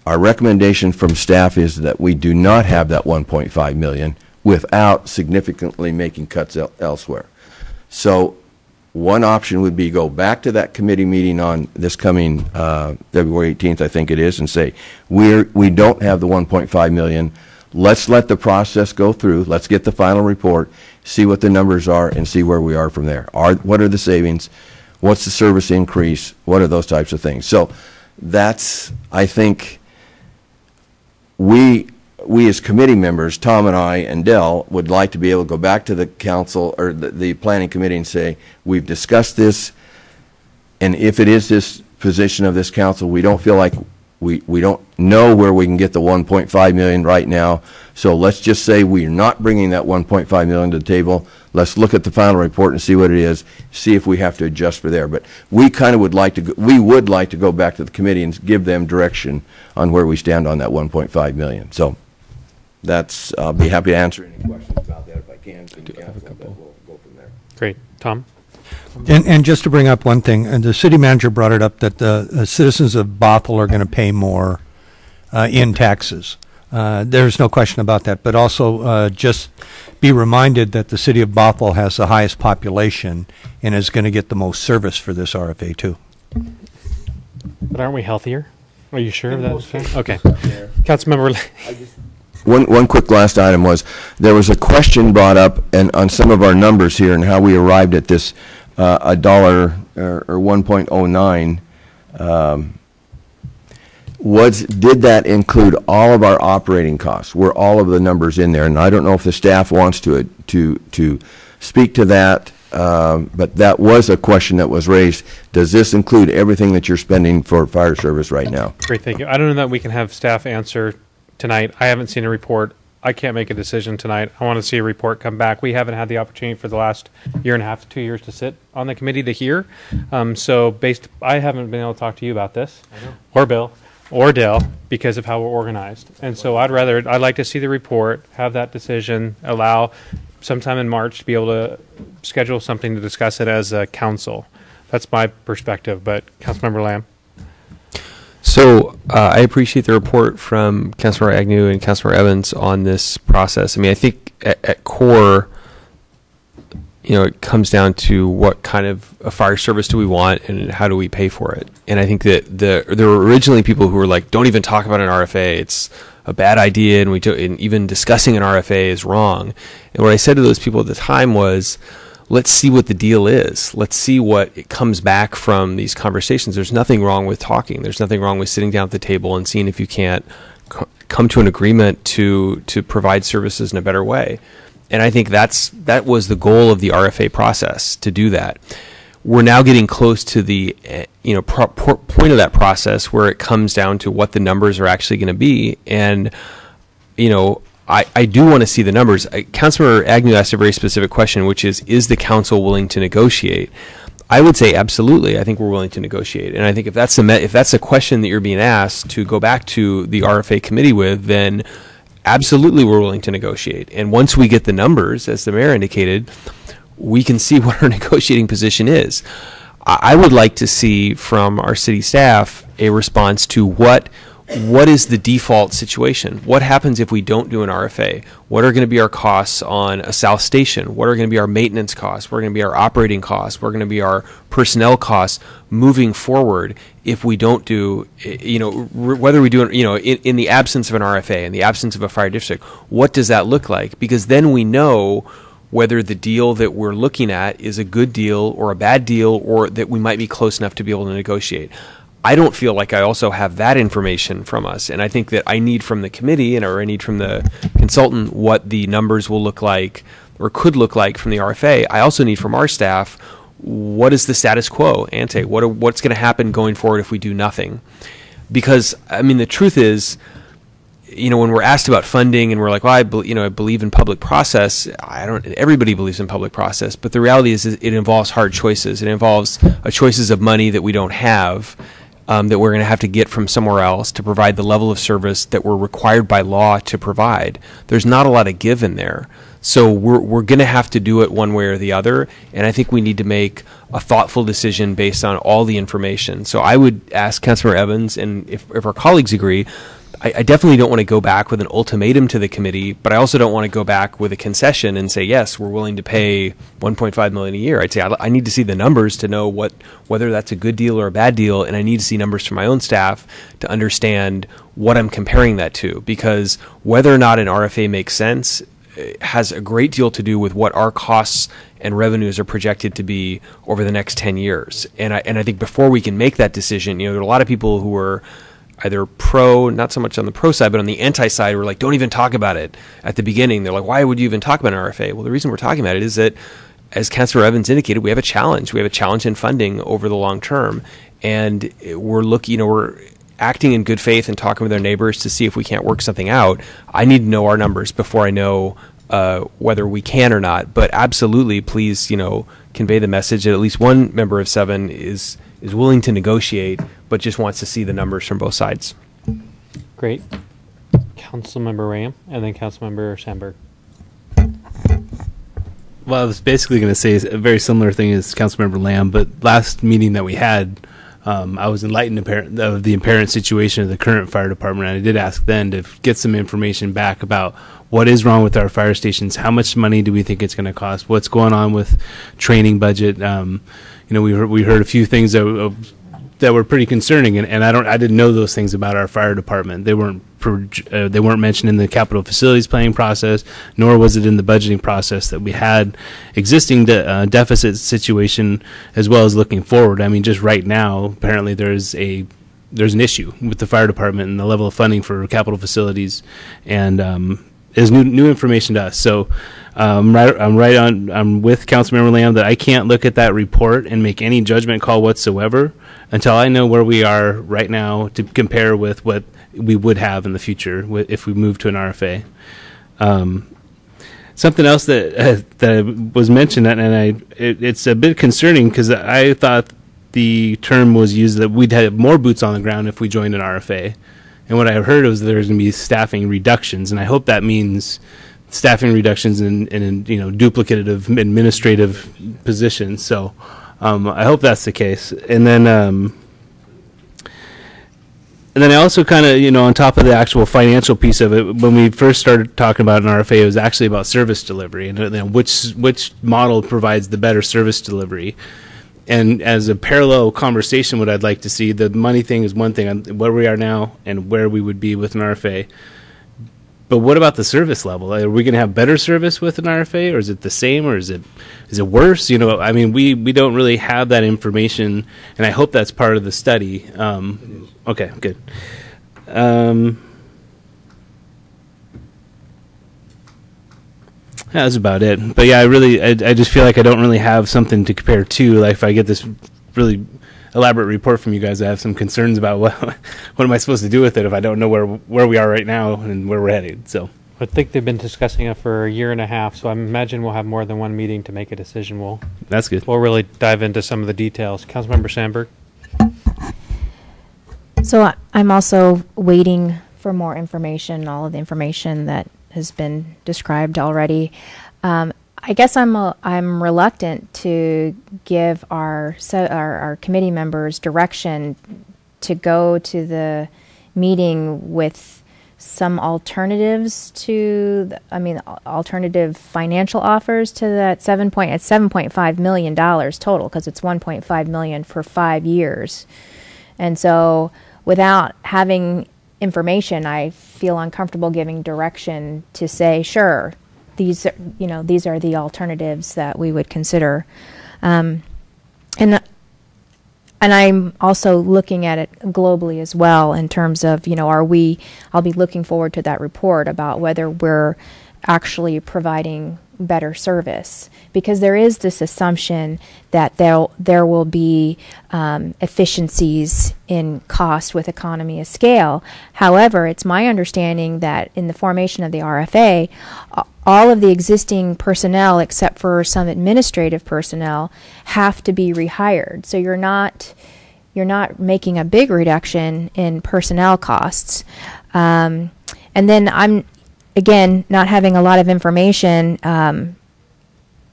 Our recommendation from staff is that we do not have that $1.5 million without significantly making cuts elsewhere. So one option would be go back to that committee meeting on this coming February 18th, I think it is, and say, we don't have the $1.5 million. Let's let the process go through. Let's get the final report, see what the numbers are, and see where we are from there. What are the savings? What's the service increase? What are those types of things? So that's, I think, we as committee members, Tom and I and Del, would like to be able to go back to the council or the planning committee and say, we've discussed this, and if it is this position of this council, we don't feel like we don't know where we can get the $1.5 million right now, so let's just say we're not bringing that $1.5 million to the table. Let's look at the final report and see what it is, see if we have to adjust for there. But we kind of would like to go back to the committee and give them direction on where we stand on that $1.5 million. So that's, I'll be happy to answer any questions about that if I can. We'll go from there. Great. Tom? And just to bring up one thing, and the city manager brought it up, that the citizens of Bothell are going to pay more in taxes. There's no question about that. But also just be reminded that the city of Bothell has the highest population and is going to get the most service for this RFA too. But aren't we healthier? Are you sure of that? Okay. Councilmember. One quick last item was, there was a question brought up and on some of our numbers here and how we arrived at this $1 or 1.09. Did that include all of our operating costs? Were all of the numbers in there? And I don't know if the staff wants to speak to that, but that was a question that was raised. Does this include everything that you're spending for fire service right now? Great, thank you. I don't know that we can have staff answer tonight. I haven't seen a report. I can't make a decision tonight. I want to see a report come back. We haven't had the opportunity for the last year and a half to 2 years to sit on the committee to hear. So I haven't been able to talk to you about this, or Bill. or Dell because of how we're organized. And so I'd like to see the report, have that decision, allow sometime in March to be able to schedule something to discuss it as a council. That's my perspective, but Councilmember Lamb. So I appreciate the report from Councilmember Agnew and Councilmember Evans on this process. I mean, I think at core, it comes down to what kind of a fire service do we want and how do we pay for it. And I think that there were originally people who were like, don't even talk about an RFA. It's a bad idea, and and even discussing an RFA is wrong. And what I said to those people at the time was, let's see what the deal is. Let's see what it comes back from these conversations. There's nothing wrong with talking. There's nothing wrong with sitting down at the table and seeing if you can't come to an agreement to provide services in a better way. And I think that was the goal of the RFA process, to do that. We're now getting close to the point of that process where it comes down to what the numbers are actually going to be. And I do want to see the numbers. Councilmember Agnew asked a very specific question, which is the council willing to negotiate? I would say absolutely. I think we're willing to negotiate. And I think if that's a question that you're being asked to go back to the RFA committee with, then absolutely we're willing to negotiate. And once we get the numbers, as the mayor indicated, we can see what our negotiating position is. I would like to see from our city staff a response to what is the default situation? What happens if we don't do an RFA? What are going to be our costs on a south station? What are going to be our maintenance costs? What are going to be our operating costs? What are going to be our personnel costs moving forward if we don't do, whether we do it, in the absence of an RFA, in the absence of a fire district, what does that look like? Because then we know whether the deal that we're looking at is a good deal or a bad deal, or that we might be close enough to be able to negotiate. I don't feel like I also have that information from us, and I think that I need from the committee or I need from the consultant what the numbers will look like or could look like from the RFA. I also need from our staff, what is the status quo ante? What's going to happen going forward if we do nothing? Because I mean, the truth is, when we're asked about funding and we're like, well, I believe in public process. Everybody believes in public process, but the reality is it involves hard choices. It involves choices of money that we don't have. That we're going to have to get from somewhere else to provide the level of service that we're required by law to provide. There's not a lot of give in there. So we're going to have to do it one way or the other, and I think we need to make a thoughtful decision based on all the information. So I would ask Councilmember Evans, and if our colleagues agree, I definitely don't want to go back with an ultimatum to the committee, but I also don't want to go back with a concession and say, yes, we're willing to pay $1.5 million a year. I'd say I need to see the numbers to know whether that's a good deal or a bad deal, and I need to see numbers from my own staff to understand what I'm comparing that to, because whether or not an RFA makes sense has a great deal to do with what our costs and revenues are projected to be over the next 10 years. And I think before we can make that decision, there are a lot of people who are either pro, not so much on the pro side, but on the anti side, we're like, don't even talk about it at the beginning. They're like, why would you even talk about an RFA? Well, the reason we're talking about it is that, as Councilor Evans indicated, we have a challenge. We have a challenge in funding over the long term. And we're acting in good faith and talking with our neighbors to see if we can't work something out. I need to know our numbers before I know whether we can or not. But absolutely, please, convey the message that at least one member of 7 is willing to negotiate, but just wants to see the numbers from both sides. Great. Councilmember Ram, and then Councilmember Sandberg. Well, I was basically going to say a very similar thing as Councilmember Lamb, but last meeting that we had, I was enlightened of the apparent situation of the current fire department, and I did ask then to get some information back about what is wrong with our fire stations, how much money do we think it's going to cost, what's going on with training budget. We heard a few things that were pretty concerning, and I didn't know those things about our fire department. They weren't mentioned in the capital facilities planning process, nor was it in the budgeting process that we had existing deficit situation as well as looking forward. I mean, just right now, apparently there's an issue with the fire department and the level of funding for capital facilities, and is new information to us. So I'm with Councilmember Lamb that I can't look at that report and make any judgment call whatsoever until I know where we are right now to compare with what we would have in the future if we move to an RFA. Something else that was mentioned, and it's a bit concerning because I thought the term was used that we'd have more boots on the ground if we joined an RFA. And what I heard was there was going to be staffing reductions, and I hope that means staffing reductions in duplicative administrative positions. So I hope that's the case. And then I also kind of, on top of the actual financial piece of it, when we first started talking about an RFA, it was actually about service delivery and which model provides the better service delivery. And as a parallel conversation, what I'd like to see, the money thing is one thing, where we are now and where we would be with an RFA. But what about the service level? Are we going to have better service with an RFA, or is it the same, or is it worse? We don't really have that information, and I hope that's part of the study. Okay, good. That's about it. But yeah, I just feel like I don't really have something to compare to. Like if I get this really elaborate report from you guys, I have some concerns about what am I supposed to do with it if I don't know where we are right now and where we're headed. So I think they've been discussing it for a year and a half, so I imagine we'll have more than one meeting to make a decision. That's good. We'll really dive into some of the details. Councilmember Sandberg. So I'm also waiting for more information, all of the information that has been described already. I guess I'm reluctant to give our committee members direction to go to the meeting with some alternatives alternative financial offers to that $7.5 million total, because it's $1.5 million for 5 years. And so without having information, I feel uncomfortable giving direction to say, sure, these are the alternatives that we would consider. And I'm also looking at it globally as well in terms of, I'll be looking forward to that report about whether we're actually providing better service, because there is this assumption that there will be efficiencies in cost with economy of scale. However, it's my understanding that in the formation of the RFA, all of the existing personnel, except for some administrative personnel, have to be rehired. So you're not making a big reduction in personnel costs. And then I'm, again, not having a lot of information,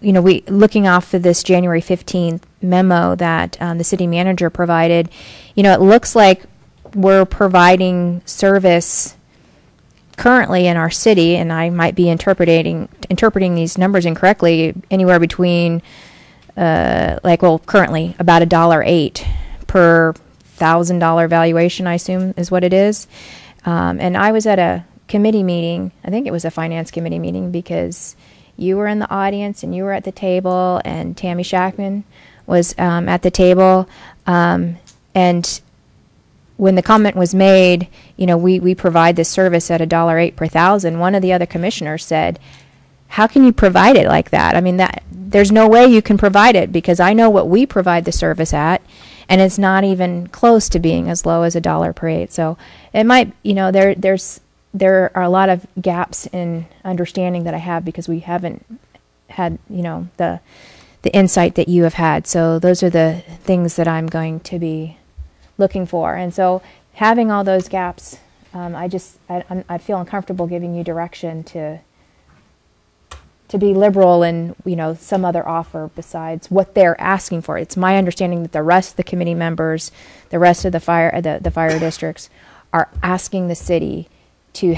looking off of this January 15th memo that the city manager provided, it looks like we're providing service currently in our city, and I might be interpreting these numbers incorrectly, anywhere between, currently about $1.08 per $1,000 valuation, I assume is what it is. And I was at a committee meeting, I think it was a finance committee meeting, because you were in the audience and you were at the table, and Tammy Shackman was at the table, and when the comment was made, we provide this service at $1.08 per thousand, one of the other commissioners said, how can you provide it like that? I mean, there's no way you can provide it, because I know what we provide the service at, and it's not even close to being as low as $1 per 8. So it might, there are a lot of gaps in understanding that I have, because we haven't had, the insight that you have had. So those are the things that I'm going to be looking for. And so having all those gaps, I feel uncomfortable giving you direction to be liberal in, some other offer besides what they're asking for. It's my understanding that the rest of the committee members, the rest of the fire districts are asking the city to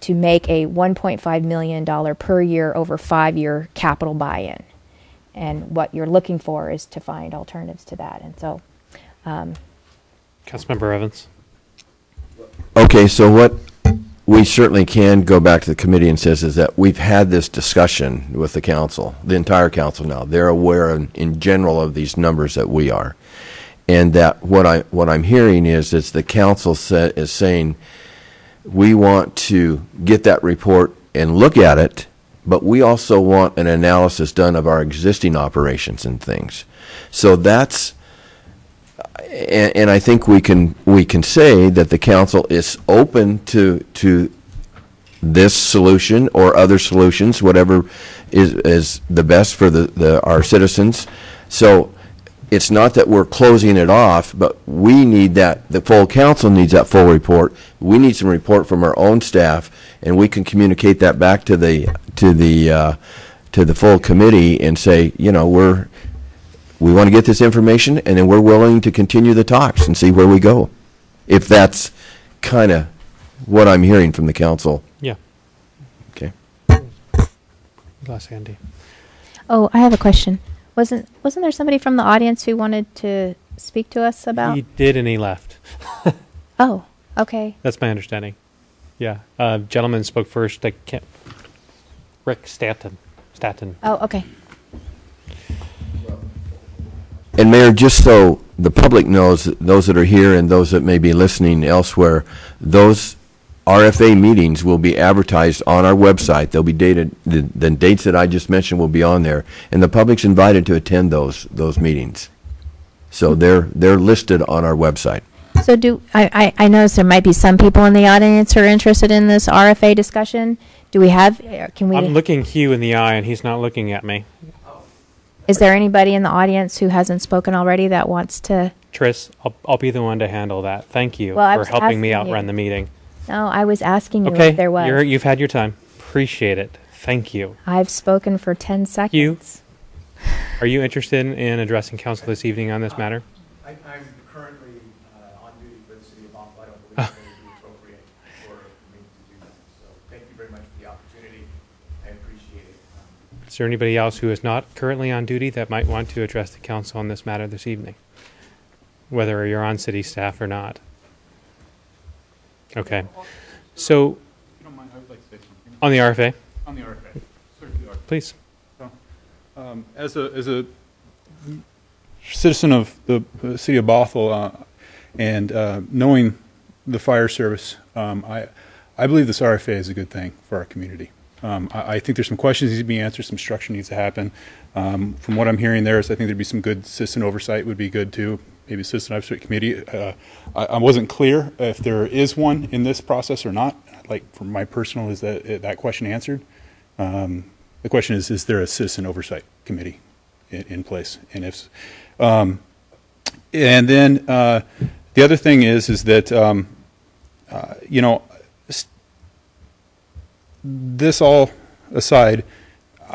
make a $1.5 million per year over 5-year capital buy-in. And what you're looking for is to find alternatives to that. And so, Councilmember Evans. Okay, so what we certainly can go back to the committee and says is that we've had this discussion with the council, the entire council now. They're aware in general of these numbers that we are. And that what I'm hearing is the council is saying, we want to get that report and look at it, but we also want an analysis done of our existing operations and things. So that's, and I think we can say that the council is open to this solution or other solutions, whatever is the best for our citizens. So it's not that we're closing it off, but we need that, the full council needs that full report. We need some report from our own staff, and we can communicate that back to the full committee and say, you know, we want to get this information, and then we're willing to continue the talks and see where we go. If that's kind of what I'm hearing from the council. Yeah. Okay. Last Andy. Oh, I have a question. Wasn't there somebody from the audience who wanted to speak to us about? He did, and he left. Oh, okay. That's my understanding. Yeah. Gentleman spoke first. I can't. Rick Stanton. Oh, okay. And Mayor, just so the public knows, those that are here and those that may be listening elsewhere, those RFA meetings will be advertised on our website. They'll be dated, the dates that I just mentioned will be on there, and the public's invited to attend those meetings. So they're listed on our website. So I notice there might be some people in the audience who are interested in this RFA discussion. Do we have, can we? I'm looking Hugh in the eye, and he's not looking at me. Is there anybody in the audience who hasn't spoken already that wants to? Tris, I'll be the one to handle that. Thank you Well, I for was helping me asking you. outrun the meeting. No, I was asking you Okay, if there was. you've had your time. Appreciate it. Thank you. I've spoken for 10 seconds. Hugh, are you interested in addressing council this evening on this matter? I'm currently on duty for the city of Bothell. I don't believe it would be appropriate for me to do that. So thank you very much for the opportunity. I appreciate it. Is there anybody else who is not currently on duty that might want to address the council on this matter this evening? Whether you're on city staff or not. Okay. So, on the RFA? On the RFA. Please. As a citizen of the city of Bothell and knowing the fire service, I believe this RFA is a good thing for our community. I think there's some questions that need to be answered, some structure needs to happen. From what I'm hearing there is I think there'd be some good citizen oversight would be good too. Maybe citizen oversight committee. I wasn't clear if there is one in this process or not. Like from my personal, is that question answered? The question is there a citizen oversight committee in place? And if, and then the other thing is that you know, this all aside,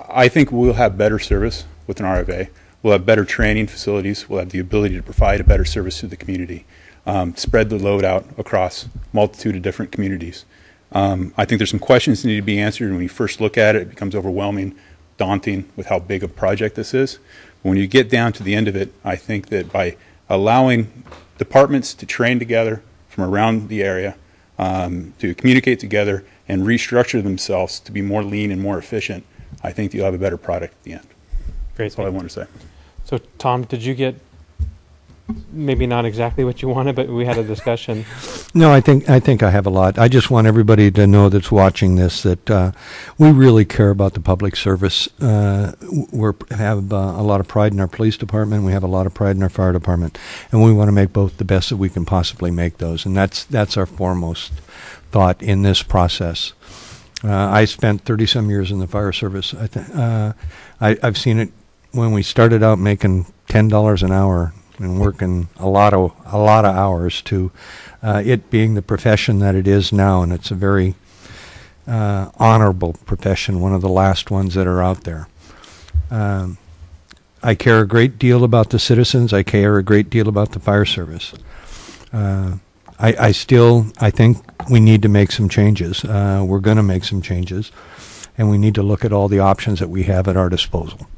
I think we'll have better service with an RFA. We'll have better training facilities. We'll have the ability to provide a better service to the community, spread the load out across a multitude of different communities. I think there's some questions that need to be answered, and when you first look at it, it becomes overwhelming, daunting with how big a project this is. When you get down to the end of it, I think that by allowing departments to train together from around the area, to communicate together and restructure themselves to be more lean and more efficient, I think you'll have a better product at the end. Great. That's all I want to say. So, Tom, did you get maybe not exactly what you wanted, but we had a discussion? No, I think I have a lot. I just want everybody to know that's watching this that we really care about the public service. We have a lot of pride in our police department. We have a lot of pride in our fire department, and we want to make both the best that we can possibly make those. And that's our foremost thought in this process. I spent 30-some years in the fire service. I've seen it when we started out making $10 an hour and working a lot of hours to it being the profession that it is now, and it's a very honorable profession, one of the last ones that are out there. I care a great deal about the citizens. I care a great deal about the fire service. I think we need to make some changes. We're going to make some changes, and we need to look at all the options that we have at our disposal.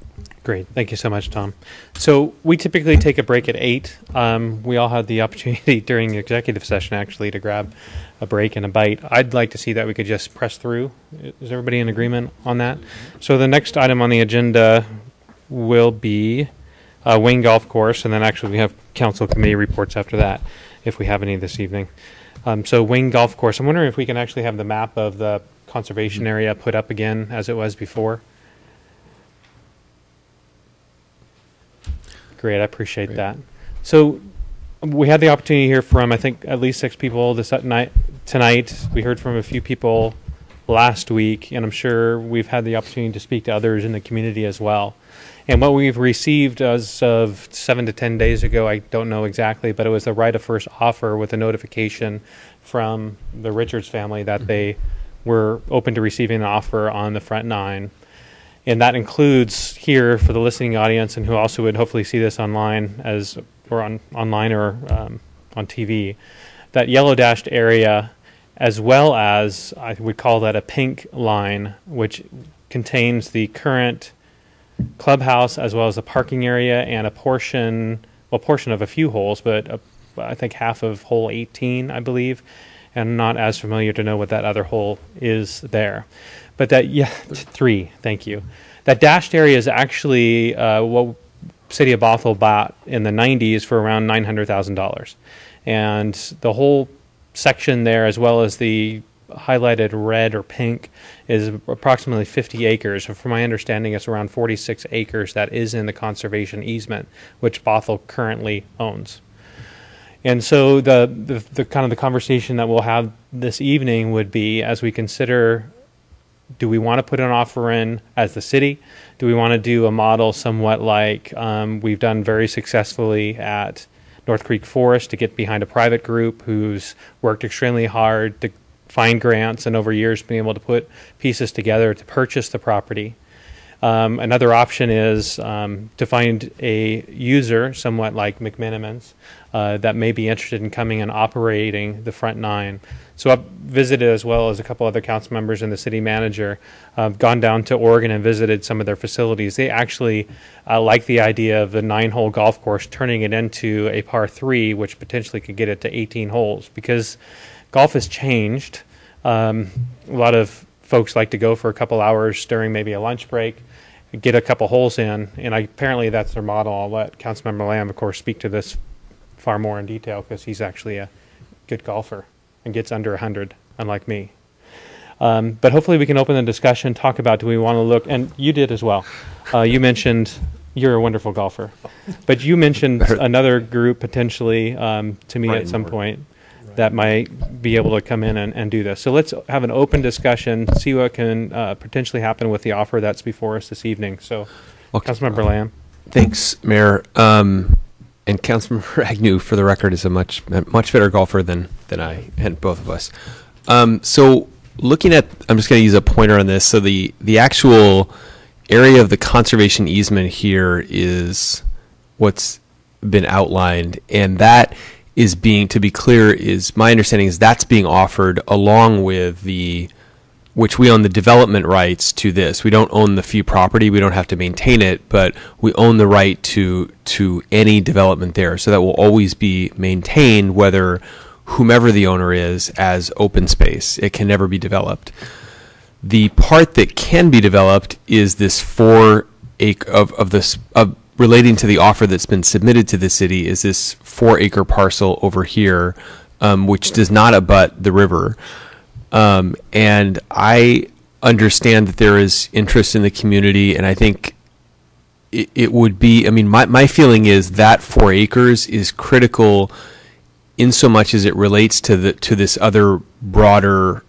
Great. Thank you so much, Tom. So we typically take a break at 8. We all had the opportunity during the executive session, actually, to grab a break and a bite. I'd like to see that we could just press through. Is everybody in agreement on that? So the next item on the agenda will be Wayne Golf Course, and then actually we have council committee reports after that, if we have any this evening. So Wayne Golf Course, I'm wondering if we can actually have the map of the conservation area put up again as it was before. Great, I appreciate that. So we had the opportunity to hear from, I think, at least 6 people tonight. We heard from a few people last week, and I'm sure we've had the opportunity to speak to others in the community as well. And what we've received as of 7 to 10 days ago, I don't know exactly, but it was a right of first offer with a notification from the Richards family that they were open to receiving an offer on the front 9. And that includes here for the listening audience and who also would hopefully see this online online or on TV, that yellow dashed area, as well as I would call that a pink line, which contains the current clubhouse as well as the parking area and a portion of a few holes, but I think half of hole 18, I believe. And I'm not as familiar to know what that other hole is there. But that, 3, thank you. That dashed area is actually what City of Bothell bought in the 90s for around $900,000. And the whole section there, as well as the highlighted red or pink, is approximately 50 acres. From my understanding, it's around 46 acres that is in the conservation easement, which Bothell currently owns. And so the kind of the conversation that we'll have this evening would be, as we consider, do we want to put an offer in as the city? Do we want to do a model somewhat like we've done very successfully at North Creek Forest to get behind a private group who's worked extremely hard to find grants and over years been able to put pieces together to purchase the property? Another option is to find a user, somewhat like McMenamins, that may be interested in coming and operating the front 9. So I've visited, as well as a couple other council members and the city manager, gone down to Oregon and visited some of their facilities. They actually like the idea of the 9-hole golf course, turning it into a par 3, which potentially could get it to 18 holes, because golf has changed. A lot of folks like to go for a couple hours during maybe a lunch break, get a couple holes in, and apparently that's their model. I'll let Councilmember Lamb, of course, speak to this far more in detail, because he's actually a good golfer and gets under 100, unlike me. But hopefully we can open the discussion, talk about, do we want to look, and you did as well. You mentioned you're a wonderful golfer, but you mentioned another group potentially to me at some point that might be able to come in and do this. So let's have an open discussion, see what can potentially happen with the offer that's before us this evening. So, Councilmember Lamb. Thanks, Mayor. And Councilmember Agnew, for the record, is a much better golfer than I and both of us. So looking at, I'm just going to use a pointer on this. So the actual area of the conservation easement here is what's been outlined, and that is being, to be clear, is my understanding is that's being offered along with which we own the development rights to this. We don't own the fee property. We don't have to maintain it, but we own the right to any development there. So that will always be maintained, whether whomever the owner is, as open space. It can never be developed. The part that can be developed is this 4 acre of relating to the offer that's been submitted to the city, is this 4 acre parcel over here, which does not abut the river. And I understand that there is interest in the community, and I think it would be, I mean, my feeling is that 4 acres is critical in so much as it relates to this other broader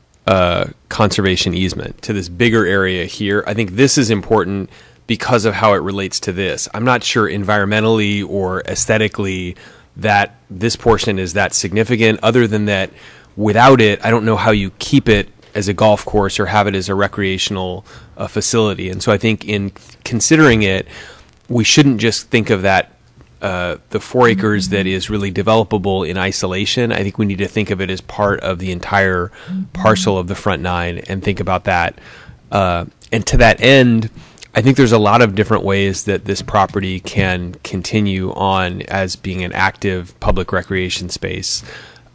conservation easement, to this bigger area here. I think this is important because of how it relates to this. I'm not sure environmentally or aesthetically that this portion is that significant, other than that without it, I don't know how you keep it as a golf course or have it as a recreational facility. And so I think in considering it, we shouldn't just think of that, the 4 acres that is really developable in isolation. I think we need to think of it as part of the entire parcel of the front 9 and think about that. And to that end, I think there's a lot of different ways that this property can continue on as being an active public recreation space.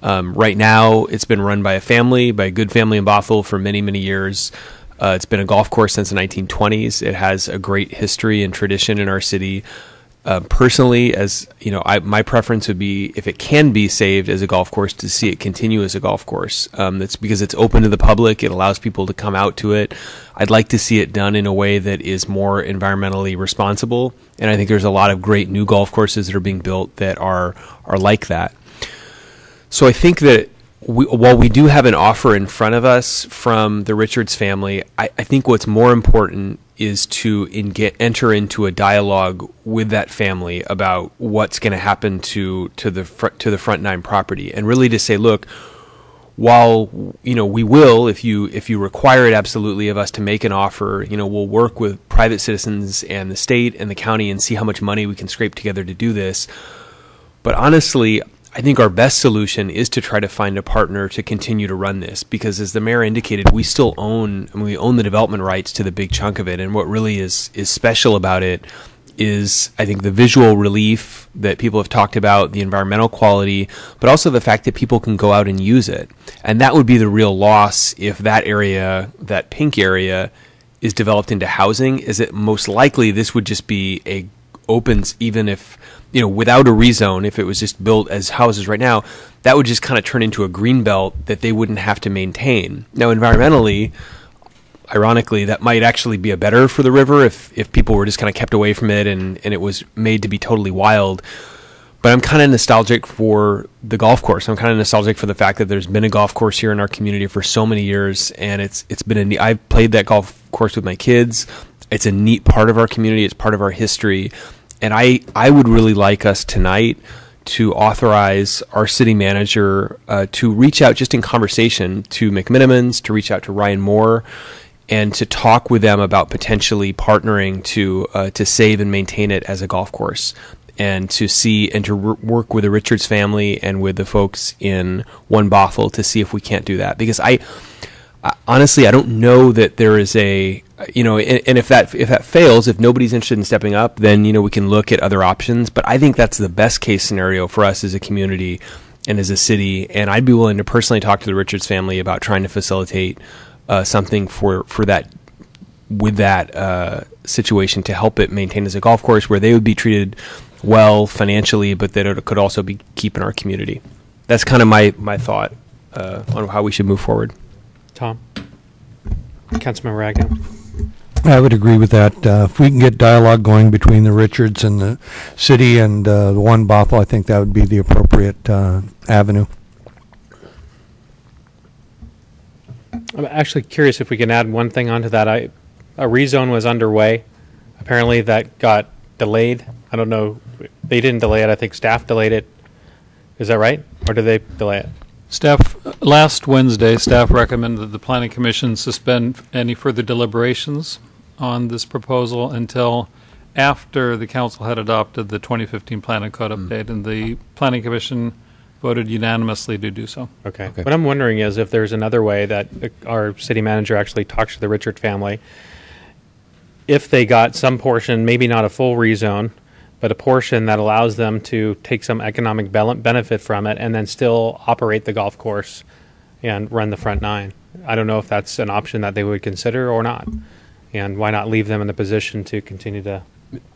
Right now, it's been run by a good family in Bothell for many, many years. It's been a golf course since the 1920s. It has a great history and tradition in our city. Personally, as you know, my preference would be, if it can be saved as a golf course, to see it continue as a golf course. That's because it's open to the public. It allows people to come out to it. I'd like to see it done in a way that is more environmentally responsible. And I think there's a lot of great new golf courses that are being built that are like that. So I think that while we do have an offer in front of us from the Richards family, I think what's more important is to enter into a dialogue with that family about what's going to happen to the Front Nine property, and really to say, look, while we will, if you require it absolutely of us to make an offer, we'll work with private citizens and the state and the county and see how much money we can scrape together to do this. But honestly, I think our best solution is to try to find a partner to continue to run this, because as the mayor indicated, we still own the development rights to the big chunk of it. And what really is special about it is, I think, the visual relief that people have talked about, the environmental quality, but also the fact that people can go out and use it. And that would be the real loss if that area, that pink area, is developed into housing, is that most likely this would just be a opens, even if, without a rezone, if it was just built as houses right now, that would just kind of turn into a green belt that they wouldn't have to maintain. Now, environmentally, ironically, that might actually be a better for the river if people were just kind of kept away from it and it was made to be totally wild. But I'm kind of nostalgic for the golf course. I'm kind of nostalgic for the fact that there's been a golf course here in our community for so many years, and it's been I've played that golf course with my kids. It's a neat part of our community. It's part of our history. And I would really like us tonight to authorize our city manager to reach out just in conversation to McMinimans, to reach out to Ryan Moore, and to talk with them about potentially partnering to save and maintain it as a golf course, and to see and to work with the Richards family and with the folks in One Bothell to see if we can't do that. Because I honestly, I don't know that there is a, and if that fails, if nobody's interested in stepping up, then, we can look at other options. But I think that's the best case scenario for us as a community and as a city. And I'd be willing to personally talk to the Richards family about trying to facilitate something for that, with that situation, to help it maintain as a golf course where they would be treated well financially, but that it could also be keeping our community. That's kind of my thought on how we should move forward. Tom? Councilmember Agnew? I would agree with that. If we can get dialogue going between the Richards and the city and the One Bothell, I think that would be the appropriate avenue. I'm actually curious if we can add one thing onto that. A rezone was underway. Apparently that got delayed. I don't know. They didn't delay it. I think staff delayed it. Is that right? Or did they delay it? Last Wednesday, staff recommended that the Planning Commission suspend any further deliberations on this proposal until after the council had adopted the 2015 Planning Code update, and the Planning Commission voted unanimously to do so. Okay. What I'm wondering is if there's another way that our city manager actually talks to the Richard family, if they got some portion, maybe not a full rezone, but a portion that allows them to take some economic benefit from it and then still operate the golf course and run the Front Nine. I don't know if that's an option that they would consider or not. And why not leave them in the position to continue to...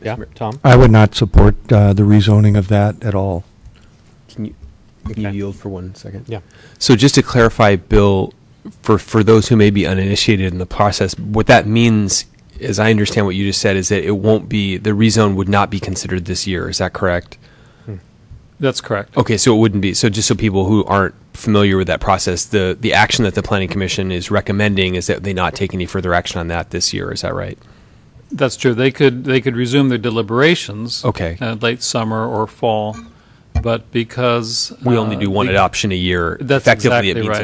Yeah, Tom? I would not support the rezoning of that at all. Can you yield for 1 second? Yeah. So just to clarify, Bill, for those who may be uninitiated in the process, what that means, as I understand what you just said, is that it won't be, the rezone would not be considered this year. Is that correct? That's correct. Okay, so it wouldn't be. So just so people who aren't familiar with that process, the action that the Planning Commission is recommending is that they not take any further action on that this year. Is that right? That's true. They could resume their deliberations. Okay. Late summer or fall, but because we only do one adoption a year, that's effectively exactly it means right.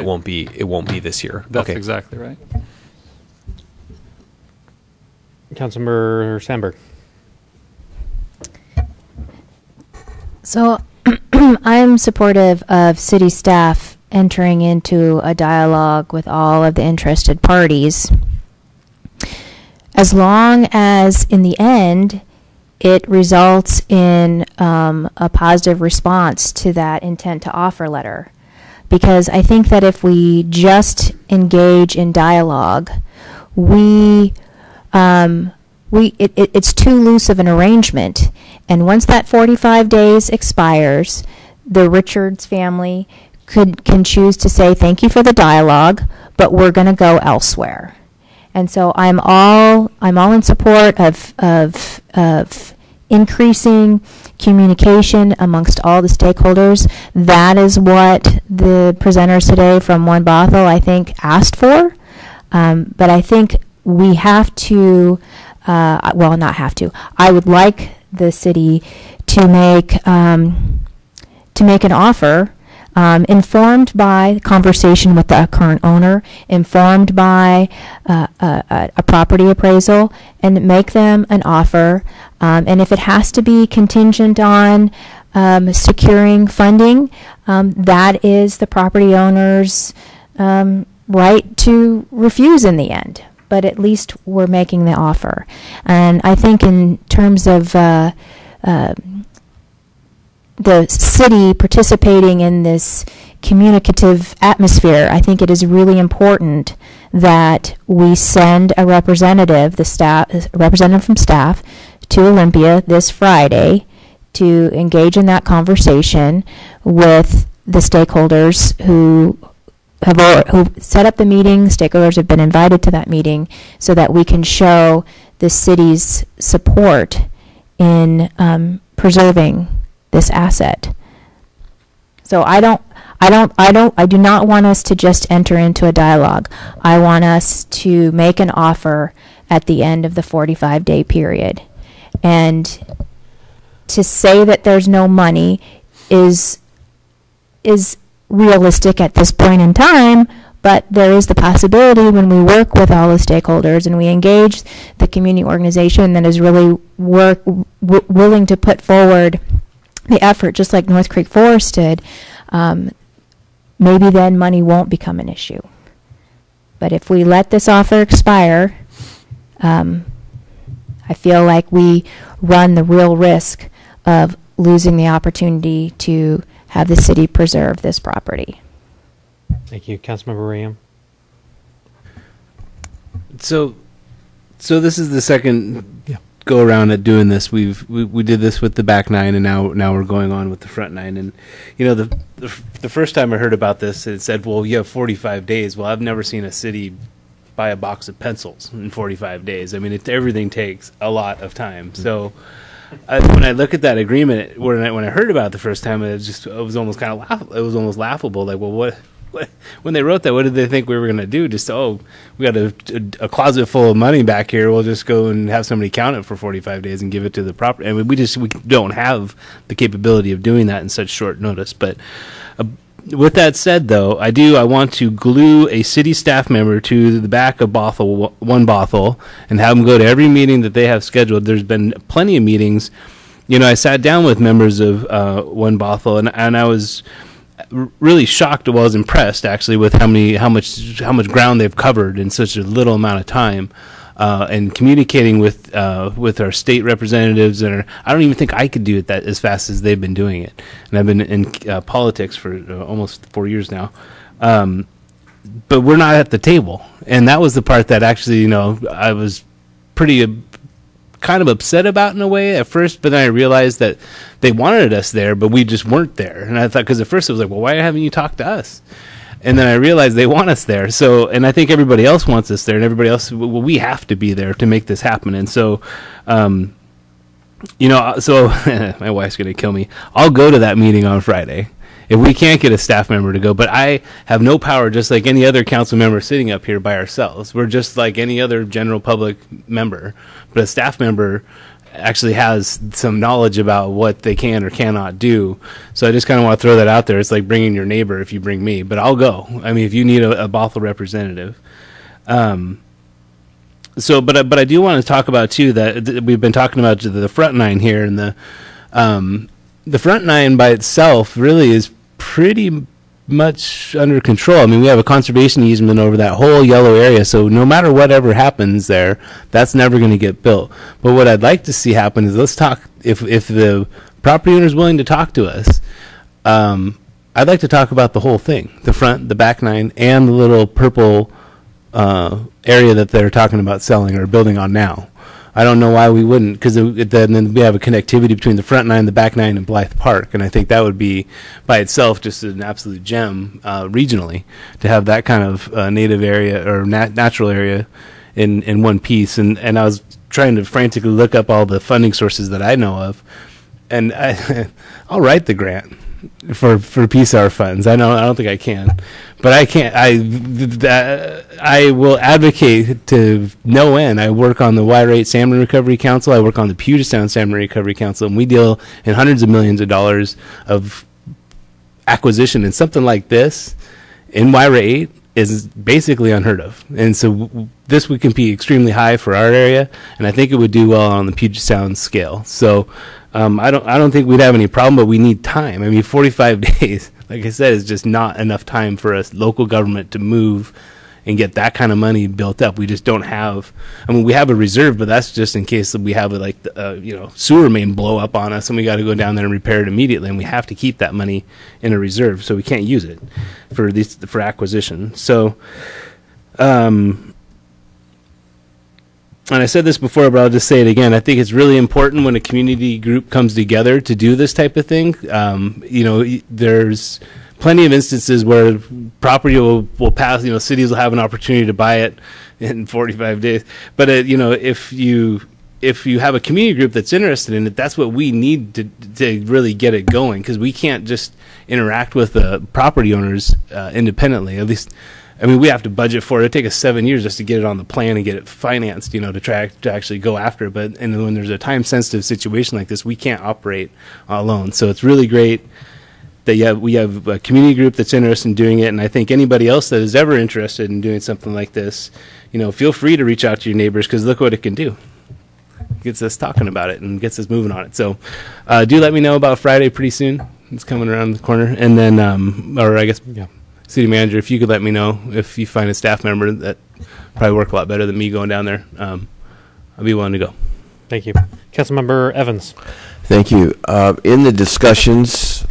it won't be this year. That's okay. exactly right. Councilmember Sandberg. So I'm supportive of city staff entering into a dialogue with all of the interested parties, as long as in the end it results in a positive response to that intent to offer letter. Because I think that if we just engage in dialogue, it's too loose of an arrangement. And once that 45 days expires, the Richards family can choose to say, thank you for the dialogue, but we're going to go elsewhere. And so I'm all in support of increasing communication amongst all the stakeholders. That is what the presenters today from One Bothell, I think, asked for. But I think we have to well, not have to. I would like the city to make an offer, informed by conversation with the current owner, informed by a property appraisal, and make them an offer. And if it has to be contingent on securing funding, that is the property owner's right to refuse in the end. But at least we're making the offer. And I think in terms of the city participating in this communicative atmosphere, I think it is really important that we send a representative, a representative from staff, to Olympia this Friday to engage in that conversation with the stakeholders who set up the meeting. Stakeholders have been invited to that meeting so that we can show the city's support in preserving this asset. So I do not want us to just enter into a dialogue. I want us to make an offer at the end of the 45-day period. And to say that there's no money is realistic at this point in time, but there is the possibility when we work with all the stakeholders and we engage the community organization that is really willing to put forward the effort, just like North Creek Forest did, maybe then money won't become an issue. But if we let this offer expire, I feel like we run the real risk of losing the opportunity to have the city preserve this property. Thank you. Councilmember Ram. So this is the second go around at doing this. We did this with the back nine, and now we're going on with the front nine. And you know, the first time I heard about this, it said, "Well, you have 45 days." Well, I've never seen a city buy a box of pencils in 45 days. I mean, everything takes a lot of time. So when I look at that agreement, when I heard about it the first time, it was almost kind of it was almost laughable. Like, well, what when they wrote that, what did they think we were going to do? Just, we got a closet full of money back here. We'll just go and have somebody count it for 45 days and give it to the property. I mean, we don't have the capability of doing that in such short notice. But with that said, though, I want to glue a city staff member to the back of One Bothell and have them go to every meeting that they have scheduled. There's been plenty of meetings. You know, I sat down with members of One Bothell, and I was really shocked. Well, I was impressed actually with how much ground they've covered in such a little amount of time, and communicating with our state representatives. And I don't even think I could do it that as fast as they've been doing it. And I've been in politics for almost 4 years now, but we're not at the table, and that was the part that actually, you know, I was pretty kind of upset about in a way at first, but then I realized that they wanted us there, but we just weren't there. And I thought, because at first it was like, well, why haven't you talked to us? And then I realized they want us there. So, and I think everybody else wants us there, and everybody else, well, we have to be there to make this happen. And so, you know, so my wife's going to kill me. I'll go to that meeting on Friday if we can't get a staff member to go. But I have no power, just like any other council member sitting up here by ourselves. We're just like any other general public member. But a staff member actually has some knowledge about what they can or cannot do. So I just kind of want to throw that out there. It's like bringing your neighbor if you bring me. But I'll go. I mean, if you need a Bothell representative. So, but I do want to talk about, too, that we've been talking about the front nine here. And the front nine by itself really is pretty much under control. I mean, we have a conservation easement over that whole yellow area, so no matter whatever happens there, that's never going to get built. But what I'd like to see happen is, let's talk, if the property owner is willing to talk to us, I'd like to talk about the whole thing, the front, the back nine, and the little purple area that they're talking about selling or building on now. I don't know why we wouldn't, because then we have a connectivity between the front nine, the back nine, and Blythe Park, and I think that would be by itself just an absolute gem regionally to have that kind of native area or natural area in one piece. And I was trying to frantically look up all the funding sources that I know of, and I'll write the grant. for PSAR funds. I don't think I can, but I can't. I will advocate to no end. I work on the Y-Rate Salmon Recovery Council. I work on the Puget Sound Salmon Recovery Council, and we deal in hundreds of millions of dollars of acquisition, and something like this in Y-Rate is basically unheard of. And so this would compete extremely high for our area, and I think it would do well on the Puget Sound scale. So I don't think we'd have any problem, but we need time. I mean, 45 days, like I said, is just not enough time for us local government to move and get that kind of money built up. We just don't have. I mean, we have a reserve, but that's just in case we have sewer main blow up on us, and we got to go down there and repair it immediately. And we have to keep that money in a reserve, so we can't use it for acquisition. So, and I said this before, but I'll just say it again. I think it's really important when a community group comes together to do this type of thing. There's plenty of instances where property will pass, cities will have an opportunity to buy it in 45 days. But, if you have a community group that's interested in it, that's what we need to really get it going, because we can't just interact with the property owners independently. At least, I mean, we have to budget for it. It'd take us 7 years just to get it on the plan and get it financed, to actually go after it. But and when there's a time-sensitive situation like this, we can't operate alone. So it's really great that we have a community group that's interested in doing it, and I think anybody else that is ever interested in doing something like this, feel free to reach out to your neighbors, because look what it can do. It gets us talking about it and gets us moving on it. So do let me know about Friday pretty soon. It's coming around the corner. And then, city manager, if you could let me know if you find a staff member that probably work a lot better than me going down there, I'll be willing to go. Thank you. Councilmember Evans. Thank you. In the discussions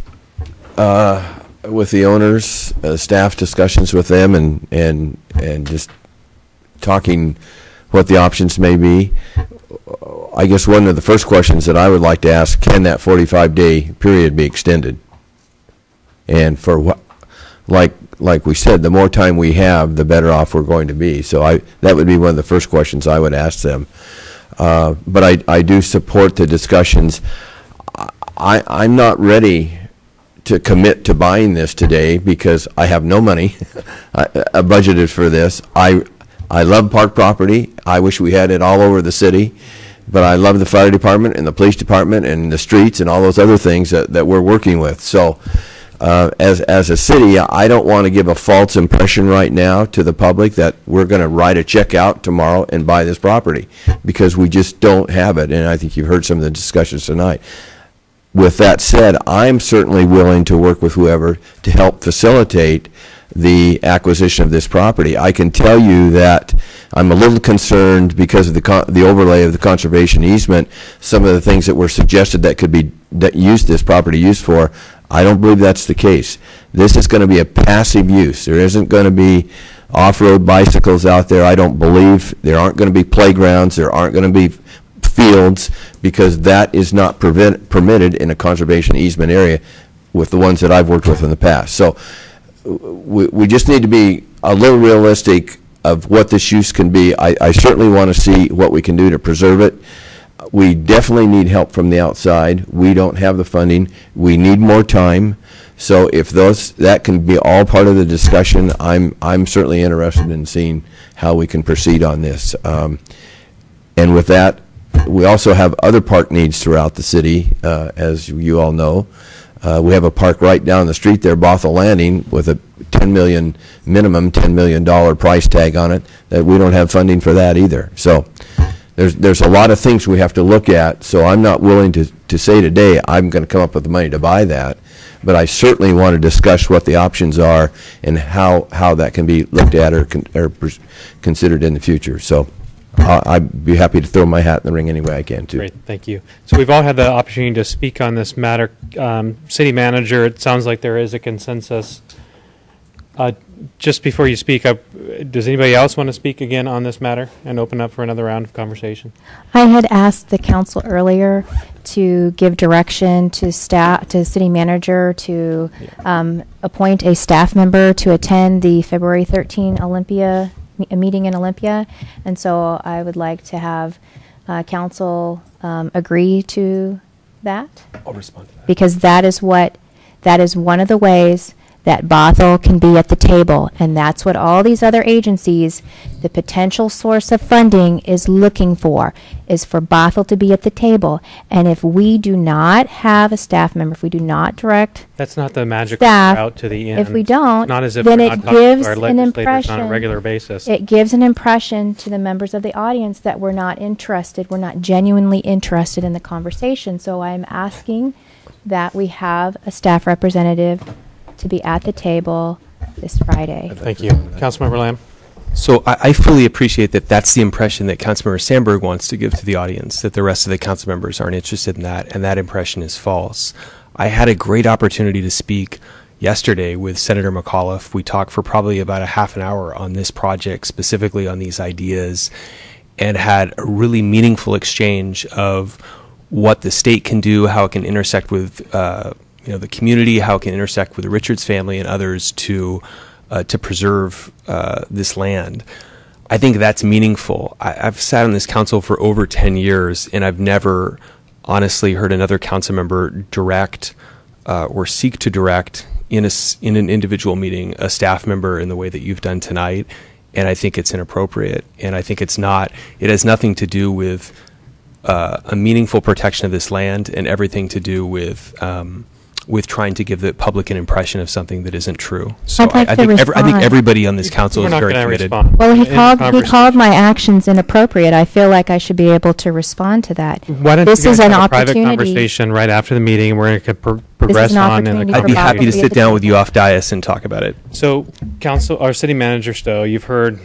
with the owners, staff discussions with them, and just talking what the options may be, I guess one of the first questions that I would like to ask, can that 45-day period be extended? And for what, like we said, the more time we have, the better off we're going to be. So that would be one of the first questions I would ask them. But I do support the discussions. I'm not ready to commit to buying this today because I have no money budgeted for this. I love park property. I wish we had it all over the city, but I love the fire department and the police department and the streets and all those other things that we're working with. So as a city, I don't want to give a false impression right now to the public that we're going to write a check out tomorrow and buy this property, because we just don't have it. And I think you've heard some of the discussions tonight. With that said, I'm certainly willing to work with whoever to help facilitate the acquisition of this property. I can tell you that I'm a little concerned because of the overlay of the conservation easement. Some of the things that were suggested that could be this property used for, I don't believe that's the case. This is going to be a passive use. There isn't going to be off-road bicycles out there. I don't believe there aren't going to be playgrounds. There aren't going to be fields, because that is not permitted in a conservation easement area with the ones that I've worked with in the past. So we just need to be a little realistic of what this use can be. I certainly want to see what we can do to preserve it. We definitely need help from the outside. We don't have the funding. We need more time. So if that can be all part of the discussion, I'm certainly interested in seeing how we can proceed on this. And with that, we also have other park needs throughout the city, as you all know. We have a park right down the street there, Bothell Landing, with a minimum $10 million price tag on it, that we don't have funding for that either. So there's a lot of things we have to look at. So I'm not willing to say today I'm going to come up with the money to buy that, but I certainly want to discuss what the options are and how that can be looked at or considered in the future. So I'd be happy to throw my hat in the ring any way I can, too. Great, thank you. So we've all had the opportunity to speak on this matter. City Manager, it sounds like there is a consensus. Just before you speak, does anybody else want to speak again on this matter and open up for another round of conversation? I had asked the council earlier to give direction to city manager to appoint a staff member to attend the February 13 a meeting in Olympia, and so I would like to have council agree to that. I'll respond to that. Because that is what That is one of the ways that Bothell can be at the table, and that's what all these other agencies, the potential source of funding is looking for, is for Bothell to be at the table. And if we do not have a staff member, if we do not direct That's not the magical staff, route to the end. if we don't, Not as if then we're it not talking gives to our an legislators impression. on a regular basis. It gives an impression to the members of the audience that we're not interested, we're not genuinely interested in the conversation. So I'm asking that we have a staff representative to be at the table this Friday. Thank you. Councilmember Lamb. So I fully appreciate that that's the impression that Councilmember Sandberg wants to give to the audience, that the rest of the council members aren't interested in that, and that impression is false. I had a great opportunity to speak yesterday with Senator McAuliffe. We talked for probably about a half an hour on this project, specifically on these ideas, and had a really meaningful exchange of what the state can do, how it can intersect with the community, how it can intersect with the Richards family and others to preserve this land. I think that's meaningful. I've sat on this council for over 10 years, and I've never honestly heard another council member direct or seek to direct in an individual meeting a staff member in the way that you've done tonight. And I think it's inappropriate. And I think it has nothing to do with a meaningful protection of this land and everything to do with trying to give the public an impression of something that isn't true. So I'd like I to think respond. I think everybody on this council is very committed. Well, he called my actions inappropriate. I feel like I should be able to respond to that. Why don't This you is guys an have a private opportunity. conversation right after the meeting? We're going to progress an on. And opportunity I'd be happy to sit down with you off dais and talk about it. So, our city manager Stowe, you've heard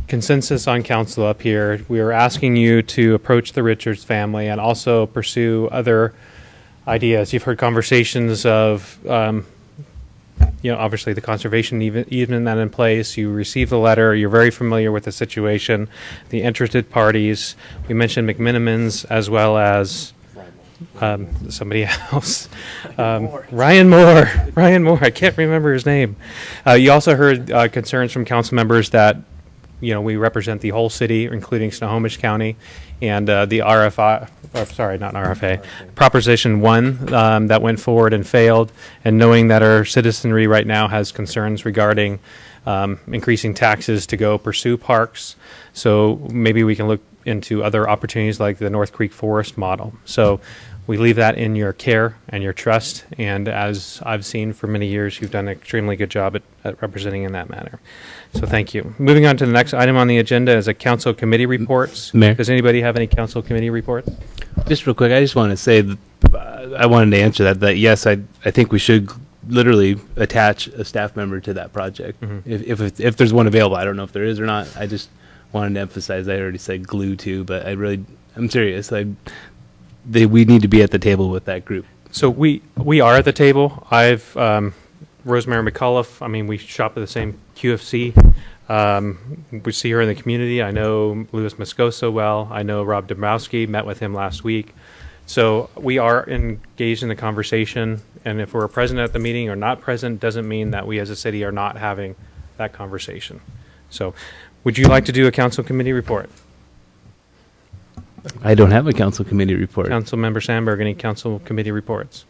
consensus on council up here. We are asking you to approach the Richards family and also pursue other ideas. You've heard conversations of, obviously the conservation easement in place. You received the letter. You're very familiar with the situation, the interested parties. We mentioned McMinimans as well as somebody else. Ryan Moore. I can't remember his name. You also heard concerns from council members that we represent the whole city, including Snohomish County, and the Proposition 1 that went forward and failed, and knowing that our citizenry right now has concerns regarding increasing taxes to go pursue parks. So maybe we can look into other opportunities like the North Creek Forest model. So we leave that in your care and your trust, and as I've seen for many years, you've done an extremely good job at representing in that manner. So thank you. Moving on to the next item on the agenda is a council committee reports. Mayor. Does anybody have any council committee reports? Just real quick, I just want to say that I wanted to answer that yes, I think we should literally attach a staff member to that project. If there's one available. I don't know if there is or not. I just wanted to emphasize, I already said glue to, but I'm serious. We need to be at the table with that group. So we are at the table. I've Rosemary McAuliffe. We shop at the same QFC. We see her in the community. I know Louis Moscoso well. I know Rob Dombrowski. Met with him last week. So we are engaged in the conversation. And if we're present at the meeting or not present, doesn't mean that we as a city are not having that conversation. So, would you like to do a council committee report? I don't have a council committee report. Councilmember Sandberg, any council committee reports?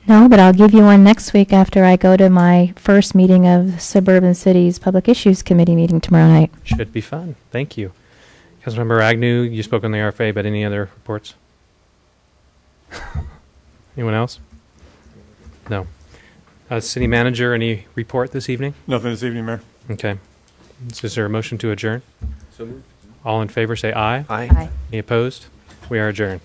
No, but I'll give you one next week after I go to my first meeting of Suburban Cities Public Issues Committee meeting tomorrow night. Should be fun. Thank you. Councilmember Agnew, you spoke on the RFA, but any other reports? Anyone else? No. City manager, any report this evening? Nothing this evening, Mayor. Okay. Is there a motion to adjourn? So moved. All in favor say aye. Aye. Any opposed? We are adjourned.